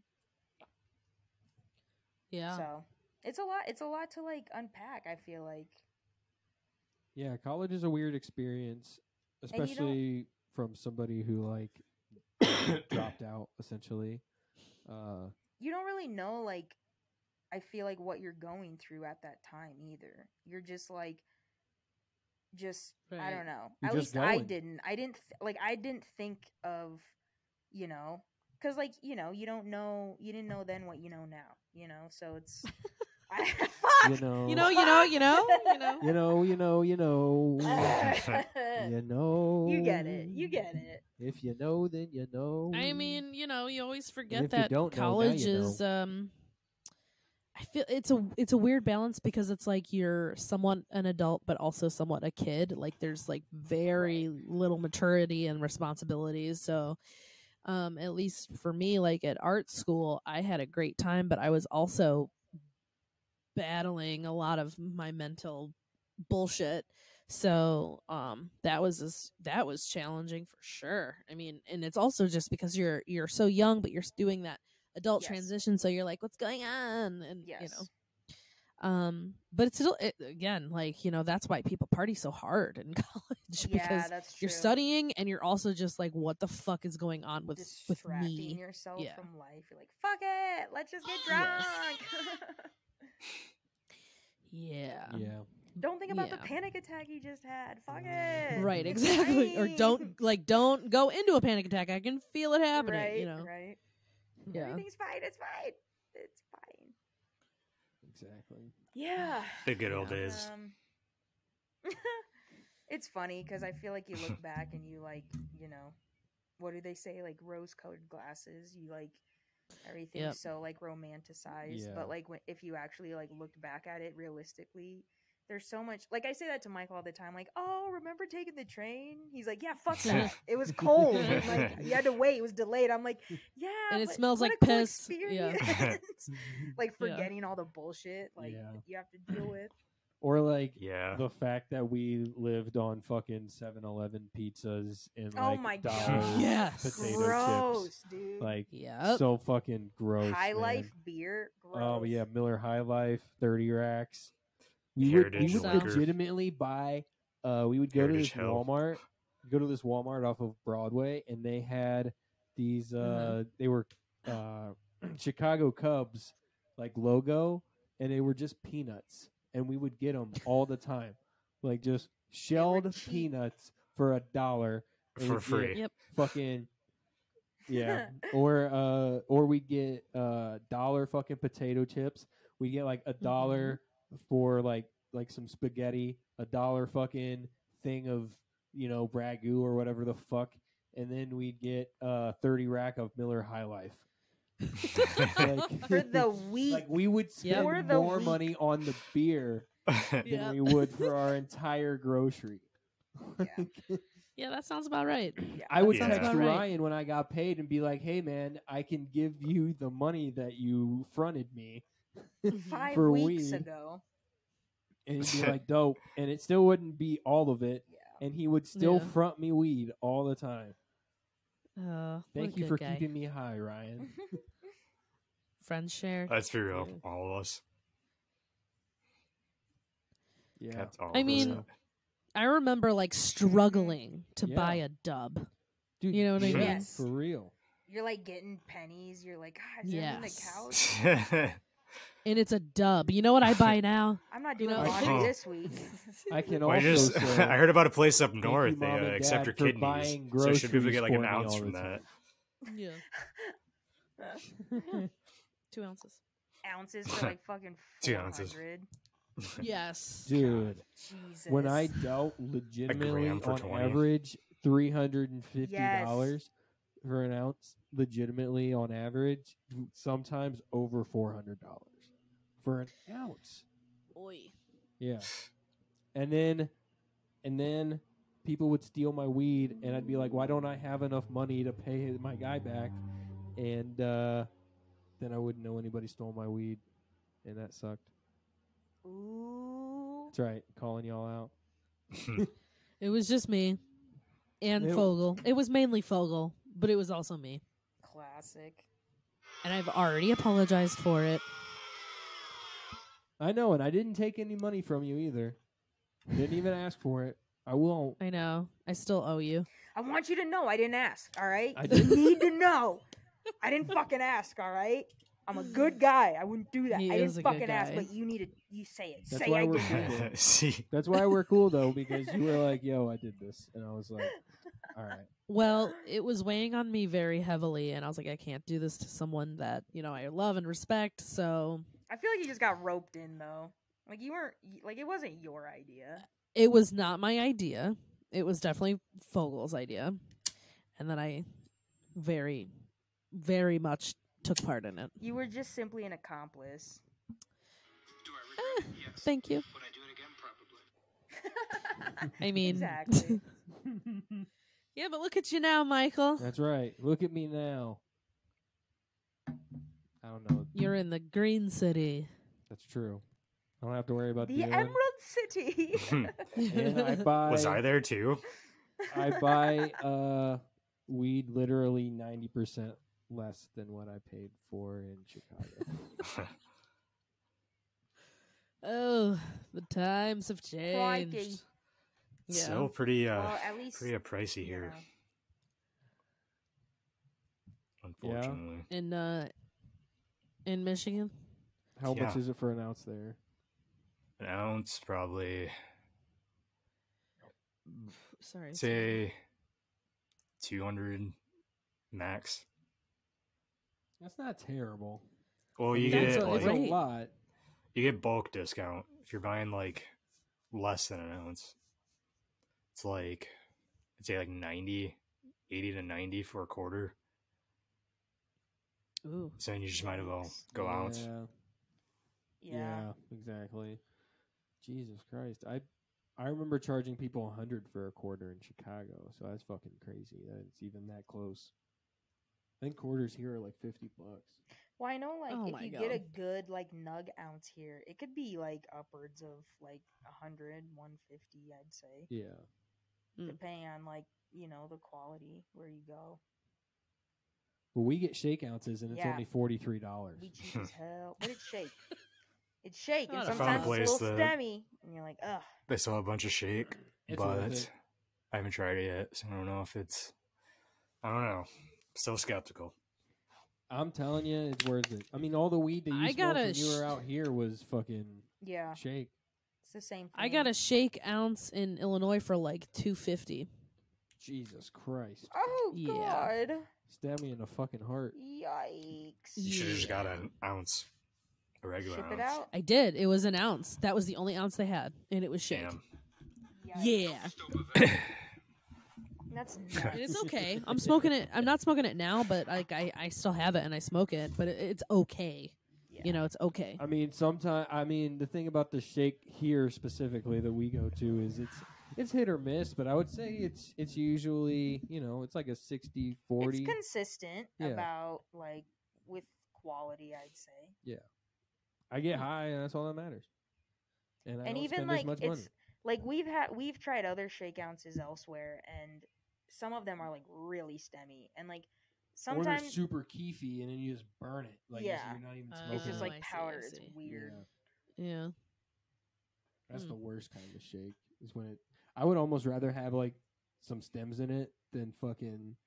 Yeah. So it's a lot to like unpack, I feel like. Yeah, college is a weird experience, And you don't- especially from somebody who like dropped out essentially. You don't really know, like, I feel like what you're going through at that time either. You're just like, I Right. don't know. You're At just least I going. didn't. I didn't think of, you know, because like you know, you don't know, you didn't know then what you know now, you know. So it's, fuck. You know, You know, you know, you know, you know. you know, you know, you know, you know. You get it. You get it. If you know, then you know. I mean, you know, you always if forget you that don't know, now college you is know. I feel it's a weird balance because it's like you're somewhat an adult but also somewhat a kid. Like there's like very little maturity and responsibilities. So at least for me, like at art school, I had a great time, but I was also battling a lot of my mental bullshit. So that was challenging for sure. I mean, and it's also just because you're so young, but you're doing that adult Yes. transition, so you're like, what's going on? And Yes. you know, but it's still again, like, you know, that's why people party so hard in college, Yeah, because that's true. you're studying and you're also just like, what the fuck is going on with Distracting me? yourself Yeah. from life. You're like, fuck it, let's just get drunk. Yeah. Yeah. Don't think about the Yeah. panic attack you just had. Fuck it. Right, It's exactly. Or fine. don't go into a panic attack. I can feel it happening, Right, you know. right. Yeah. Everything's fine. It's fine. It's fine. Exactly. Yeah. The good old Yeah. days. It's funny because I feel like you look back and you like, you know, what do they say? Like rose-colored glasses. You like everything's Yep. so like romanticized, Yeah. but like if you actually like looked back at it realistically, there's so much. Like I say that to Michael all the time. Like, oh, remember taking the train? He's like, yeah, fuck that. It was cold. And, like you had to wait. It was delayed. I'm like, yeah, And it but smells what like a cool piss. Yeah. experience. Like Yeah. forgetting all the bullshit like Yeah. that you have to deal with. Or like Yeah. the fact that we lived on fucking 7-Eleven pizzas and Oh like my dollar God. Yes. potato Gross, chips. dude. Like Yep. so fucking gross. High man. Life beer. Gross. Oh yeah, Miller High Life, 30 racks. We Heritage would liquor. legitimately buy. We would go to Heritage this Hell. Walmart, off of Broadway, and they had these. Mhm. They were Chicago Cubs like logo, and they were just peanuts, and we would get them all the time, like just shelled cheap. peanuts for $1 and For we'd free. get Yep. Fucking. Yeah, or we'd get $1 fucking potato chips. We get like $1 for like some spaghetti, $1 fucking thing of ragu or whatever the fuck, and then we'd get 30 rack of Miller High Life. Like, For the week. like we would spend For the more week. money on the beer than Yep. we would for our entire grocery. Yeah. Yeah, that sounds about right. Yeah, I would sounds text about right. Ryan when I got paid and be like, "Hey, man, I can give you the money that you fronted me," Mhm. 5 for weeks weed. ago. and he'd be like, "Dope," and it still wouldn't be all of it, Yeah. and he would still Yeah. front me weed all the time. What Thank a you good for guy. keeping me high, Ryan. Friends share. Let's be real, Yeah. all of us. Yeah, Kept all I of us mean, up. I remember like struggling to Yeah. buy a dub. dude, You know what I yeah, mean? Yes. For real. You're like getting pennies. You're like, God, is there anything Yes. in the couch? And it's a dub. You know what I buy now? I'm not You doing know, laundry Oh. this week. I can Well, I also just say, I heard about a place up thank north. you, They Mom and accept Dad, your for kidneys, buying so you should be able to groceries get like an for me ounce all from the that. Yeah. 2 ounces. Ounces for like fucking 2 ounces. 400. Yes. dude. Jesus. When I dealt legitimately gram for on 20. average $350 Yes. for an ounce, legitimately on average, sometimes over $400 for an ounce. Oi. Yeah, and then people would steal my weed, and I'd be like, "Why don't I have enough money to pay my guy back?" And then I wouldn't know anybody stole my weed, and that sucked. Ooh. That's right, calling y'all out. It was just me and It- Fogel. It was mainly Fogel, but it was also me. Classic. And I've already apologized for it. I know, and I didn't take any money from you either. Didn't even ask for it. I won't. I know. I still owe you. I want you to know I didn't ask, all right? I You didn't. need to know. I didn't fucking ask, all right? I'm a good guy. I wouldn't do that. He I is didn't a good fucking ask, guy. but you say it. That's say why I we're did cool. that. See, That's why we're cool though, because you were like, "Yo, I did this," and I was like, "All right." Well, it was weighing on me very heavily, and I was like, I can't do this to someone that, I love and respect. So I feel like you just got roped in though. Like you weren't like it wasn't your idea. it was not my idea. It was definitely Fogel's idea. And then I very, very much took part in it. You were just simply an accomplice. Do I regret it? Yes. Thank you. Would I do it again? Probably. I mean, Exactly. yeah, but look at you now, Michael. That's right. Look at me now. I don't know. You're in the Green City. That's true. I don't have to worry about The the Emerald City. And I buy. was I there too? I buy weed literally 90% less than what I paid for in Chicago. Oh, the times have changed. Crikey. Yeah. Still pretty Well, at least pretty pricey you here, know. unfortunately. In Michigan. How much Yeah. is it for an ounce there? An ounce, probably Sorry. say 200 max. That's not terrible. Well, you That's get a like It's a great. lot. you get bulk discount if you're buying like less than an ounce. It's like I'd say like 80 to 90 for a quarter. Ooh. So then you just might as well Yikes. go ounce. Yeah. Yeah. Exactly. Jesus Christ. I remember charging people 100 for a quarter in Chicago, so that's fucking crazy that it's even that close. I think quarters here are like $50. Well, I know, like, Oh if my you get a God. good, like, nug ounce here, it could be, like, upwards of, like, 100, 150, I'd say. Yeah. Mm. Depending on, like, the quality where you go. But we get shake ounces and it's Yeah. only $43. Be cheap as hell. But it's shake. It's shake, and I found a sometimes it's a place little that- stemmy. And you're like, ugh. They sell a bunch of shake, It's worth but it. I haven't tried it yet, so I don't know if it's. I don't know. Still skeptical. I'm telling you, it's worth it. I mean, all the weed that you I smoked gotta when you were out here was fucking Yeah. shake. It's the same thing. I got a shake ounce in Illinois for like $2.50. Jesus Christ. Oh, Yeah. God. Stab me in the fucking heart. Yikes. You should have just Yeah. got an ounce, a regular Ship ounce. it out. I did. It was an ounce. That was the only ounce they had, and it was shake. Damn. Yeah. That's And nuts. it's okay. I'm smoking it. I'm not smoking it now, but like I still have it and I smoke it, but it's okay. Yeah. It's okay. I mean, the thing about the shake here specifically that we go to is it's hit or miss, but I would say it's usually, it's like a 60-40. It's consistent Yeah. about, like, with quality, I'd say. I get high and that's all that matters. And I And don't even, spend like, as much it's money. like we've tried other shake ounces elsewhere, and some of them are, like, really stemmy, and, like, Or they're sometimes super keefy and then you just burn it. Like Yeah. so you're not even Oh, smoking. it's just it. like I see, powder. I It's see. weird. Yeah. Yeah. That's Mm. the worst kind of shake. Is when I would almost rather have like some stems in it than fucking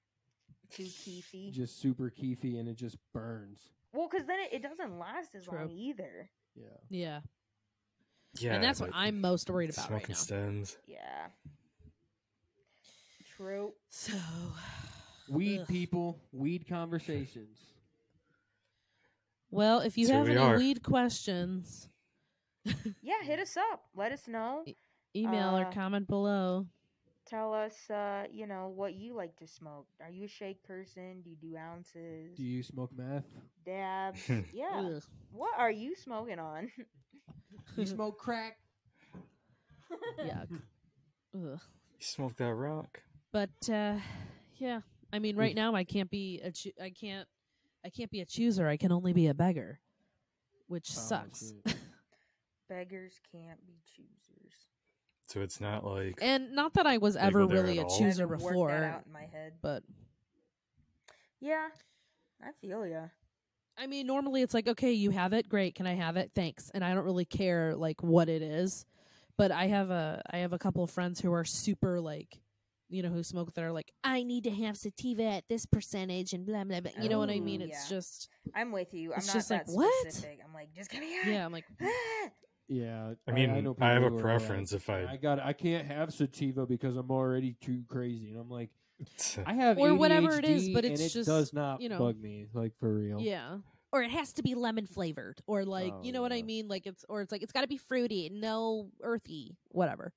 Too keefy. just super keefy and it just burns. Well, because then it doesn't last as True. long either. Yeah. Yeah. Yeah, And that's what but I'm most worried about right smoking now. stems. Yeah. True. So Weed Ugh. people, weed conversations. well, if you So have we any are. weed questions, Yeah, hit us up. Let us know. email or Uh, comment below. Tell us, what you like to smoke. Are you a shake person? Do you do ounces? Do you smoke meth? Dabs? Yeah. Ugh. What are you smoking on? You smoke crack? Yuck. Ugh. You smoke that rock? But yeah, I mean, right now I can't be I can't be a chooser. I can only be a beggar, which Oh, sucks. shit. Beggars can't be choosers. So it's not like And not that I was ever Legal there really at a all? chooser Haven't worked that before, out in my head. but Yeah, I feel ya. I mean, normally it's like, okay, you have it, great, can I have it? Thanks. And I don't really care like what it is. But I have a couple of friends who are super like who smoke that are like, I need to have sativa at this percentage and blah blah blah. You know what I mean? Ooh, It's yeah. just I'm with you. I'm It's not just like, that what? specific. I'm like, just give me a yeah. I'm like, Yeah, I mean, know I have people a who are preference like, if I- I can't have sativa because I'm already too crazy, and I'm like, I have Or ADHD, whatever it is, but and it's it just, does not bug me, like for real. yeah. Or it has to be lemon flavored, or like, Oh, you know what I yeah. mean? Like it's like it's got to be fruity, no earthy, whatever.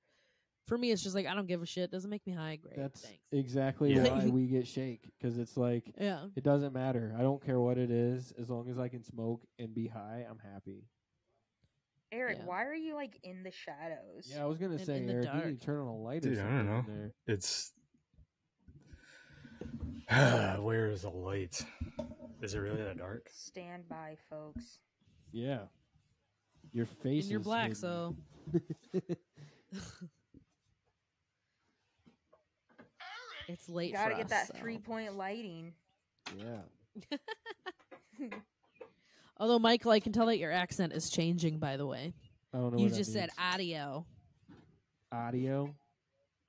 For me, it's just like I don't give a shit. Doesn't make me high. Great, That's thanks. exactly Yeah. why we get shake, because it's like Yeah. it doesn't matter. I don't care what it is, as long as I can smoke and be high, I'm happy. Eric, Yeah. why are you like in the shadows? Yeah, I was gonna In- say, in the Eric, you dark. need to turn on a light Dude, or I something. don't know. in there. It's where is the light? Is it really that dark? Stand by, folks. Yeah, your face. And you're is black, hidden. so it's late. You gotta for get us, that so. 3-point lighting. Yeah. Although, Michael, I can tell that your accent is changing. By the way, I don't know. you what that just said means. audio,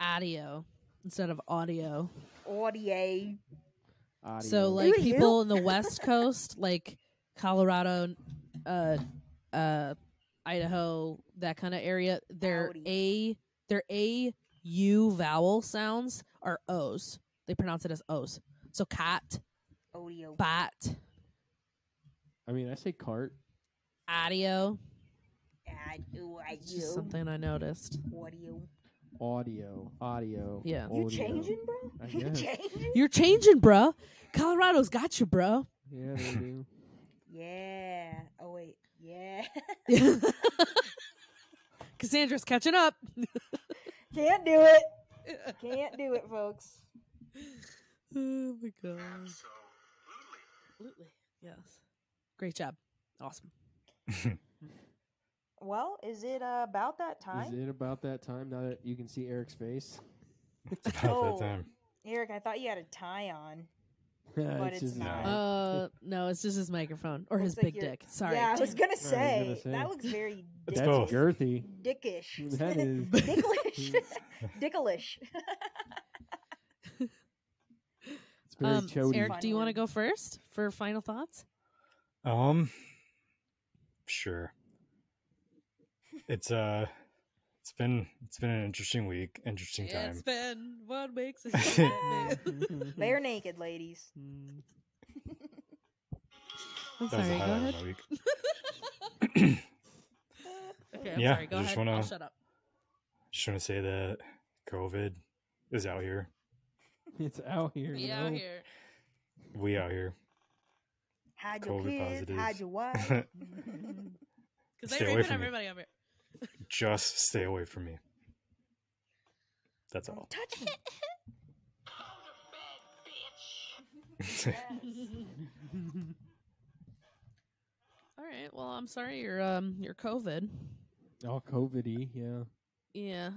audio. instead of audio. Audio. Audio. So, like Audio. people in the West Coast, like Colorado, Idaho, that kind of area, their U vowel sounds are O's. They pronounce it as O's. So cat, Audio. bat, I mean, I say cart. audio. It's just Audio. something I noticed. Audio. Yeah. You audio. changing, bro? I You guess. changing? You're changing, bro. Colorado's got you, bro. Yeah, they do. Yeah. Oh wait. Yeah. Cassandra's catching up. Can't do it. Can't do it, folks. Oh my god. Absolutely. Absolutely. Yes. Great job. Awesome. Well, is it about that time? Is it about that time now that you can see Eric's face? It's about Oh. that time. Eric, I thought you had a tie on. It's it's just not. No, it's just his microphone or his Looks like big you're- dick. Sorry. Yeah, I was gonna gonna say, say. that looks very It's That's both. girthy. dickish. That is. Dicklish. Dicklish. It's very chody. Eric, Fun do you want to word. go first for final thoughts? Sure. It's been an interesting week, interesting time. It's been what makes it. Bare naked, ladies. I'm That was sorry. the Go highlight ahead. of my week. Okay, I'm Yeah, sorry. Go I just ahead. I'll wanna- shut up. Just want to say that COVID is out here. It's out here. Be you out know? here. We out here. Hide your COVID kids, positive. hide your wife. Because Stay they're away raping from me. everybody up here. Just stay away from me. That's Don't all. touch me. All right. Well, I'm sorry you're COVID. All COVID-y, yeah. Yeah.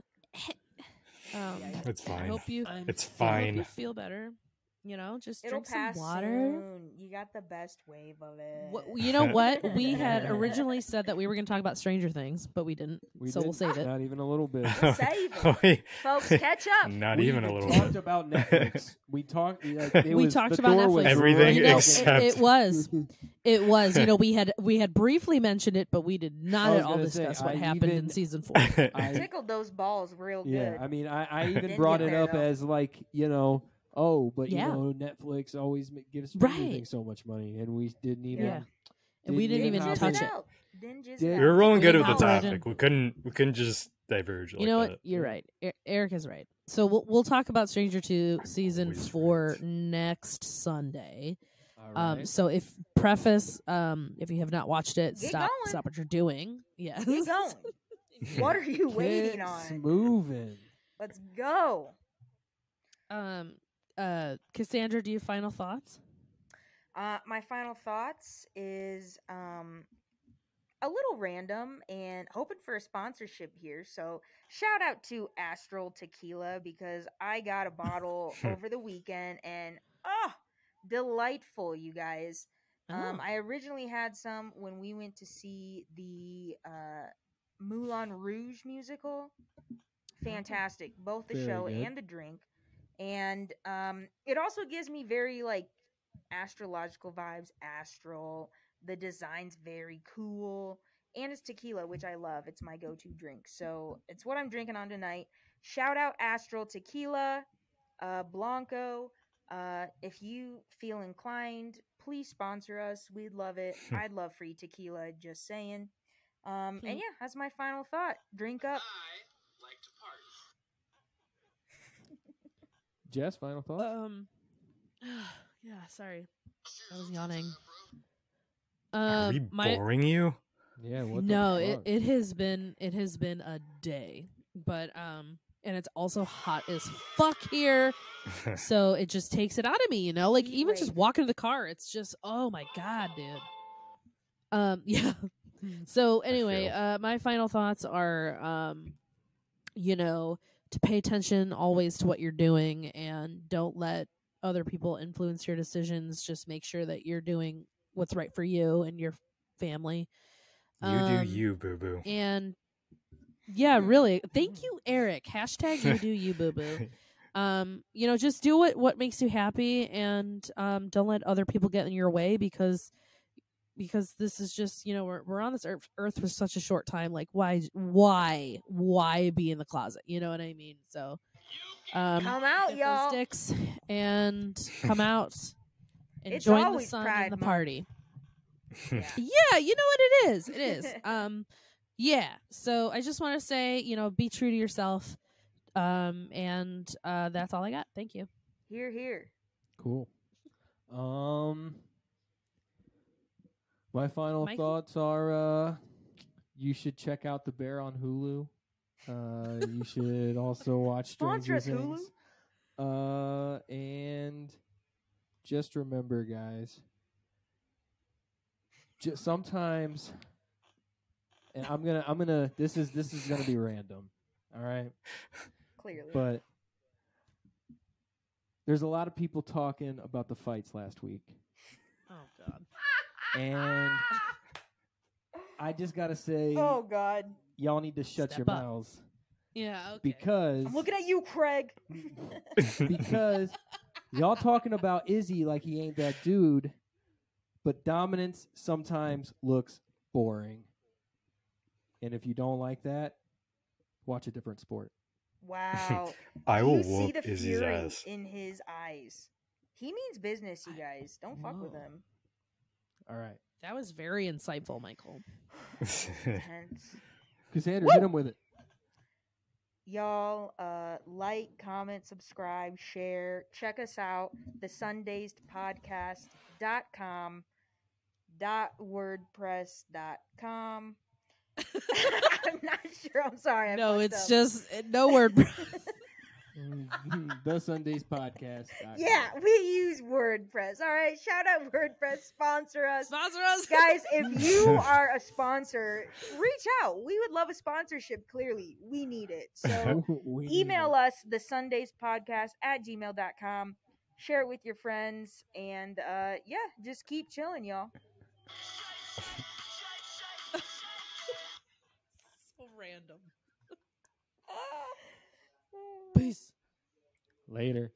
It's I fine. hope you. It's I hope fine. you feel better. You know, just It'll drink pass some water. soon. You got the best wave of it. You know what? We had originally said that we were going to talk about Stranger Things, but we didn't. So we'll didn't. save it. Not even a little bit. Save it. Wait, Folks, catch up. Not We even a little talked bit. about Netflix. We talked. We talked about Netflix. Everything You know, except- it was. It was. You know, we had briefly mentioned it, but we did not I at was all gonna say, discuss what I happened in even- season 4. I, Tickled those balls real yeah, good. I mean, I even Didn't brought get it there, up though. as like, but Yeah. Netflix always gives Stranger Right. Things so much money, and we didn't even. Yeah. And we didn't even have touch it. it. Didn't just Did- We were rolling good We with the didn't topic. We couldn't just diverge like You know that. what? You're right. Eric is right. So we'll talk about Stranger 2 season always 4 right. next Sunday. All right. So if you have not watched it, Get stop going. what you're doing. Yeah. Get going. What are you waiting It's on? moving. Let's go. Cassandra, do you have final thoughts? My final thoughts is a little random and hoping for a sponsorship here. So shout out to Astral Tequila because I got a bottle over the weekend and delightful, you guys. Oh. I originally had some when we went to see the Moulin Rouge musical. Fantastic, both the Very show good. and the drink. And it also gives me very like astrological vibes, astral. The design's very cool. And it's tequila, which I love. It's my go-to drink. So it's what I'm drinking on tonight. Shout out Astral Tequila, Blanco. If you feel inclined, please sponsor us. We'd love it. I'd love free tequila, just saying. And yeah, that's my final thought. Drink up. I like to party. Jess, final thoughts? Yeah, sorry. I was yawning. Are we my boring you? Yeah. What no, the fuck? it has been a day, but and it's also hot as fuck here, so it just takes it out of me, you know. Like Heat even just wave. walking to the car, it's just oh my god, dude. Yeah. So anyway, feel. my final thoughts are, you know, to pay attention always to what you're doing and don't let other people influence your decisions. Just make sure that you're doing what's right for you and your family. You do you, boo boo. And yeah, really, thank you, Eric. Hashtag you do you, boo boo. You know, just do what makes you happy, and don't let other people get in your way because this is just, you know, we're on this earth for such a short time. Like, why be in the closet? You know what I mean? So, Come out, get y'all. those dicks and come out and It's join the always sun Pride and the Month. party. Yeah. Yeah, you know what it is. It is. Yeah. So I just want to say, you know, be true to yourself. And that's all I got. Thank you. Here, here. Cool. My final Michael? thoughts are you should check out The Bear on Hulu. You should also watch Sponsor Stranger us, Things. And just remember, guys, sometimes, and I'm gonna this is gonna be random, all right? Clearly. But there's a lot of people talking about the fights last week. Oh God. And I just gotta say, Oh God. y'all need to shut Step your up. mouths Yeah. Okay. because I'm looking at you, Craig. because y'all talking about Izzy like he ain't that dude, but dominance sometimes looks boring. And if you don't like that, watch a different sport. Wow. I Do will you see whoop the Izzy's fury ass. in his eyes? He means business, you guys. Don't fuck with Whoa. him. All right. That was very insightful, Michael. Tense. Cassandra, hit him with it. Y'all, like, comment, subscribe, share. Check us out. TheSundaysedPodcast.com .wordpress.com. I'm not sure. I'm sorry. I No, fucked it's up. just no word. The Sundays Podcast. Yeah, we use WordPress. All right, shout out WordPress. Sponsor us. Sponsor us, Guys, if you are a sponsor, reach out. We would love a sponsorship, clearly. We need it. So email us, thesundayspodcast@gmail.com. Share it with your friends. And yeah, just keep chilling, y'all. So random. Peace. Later.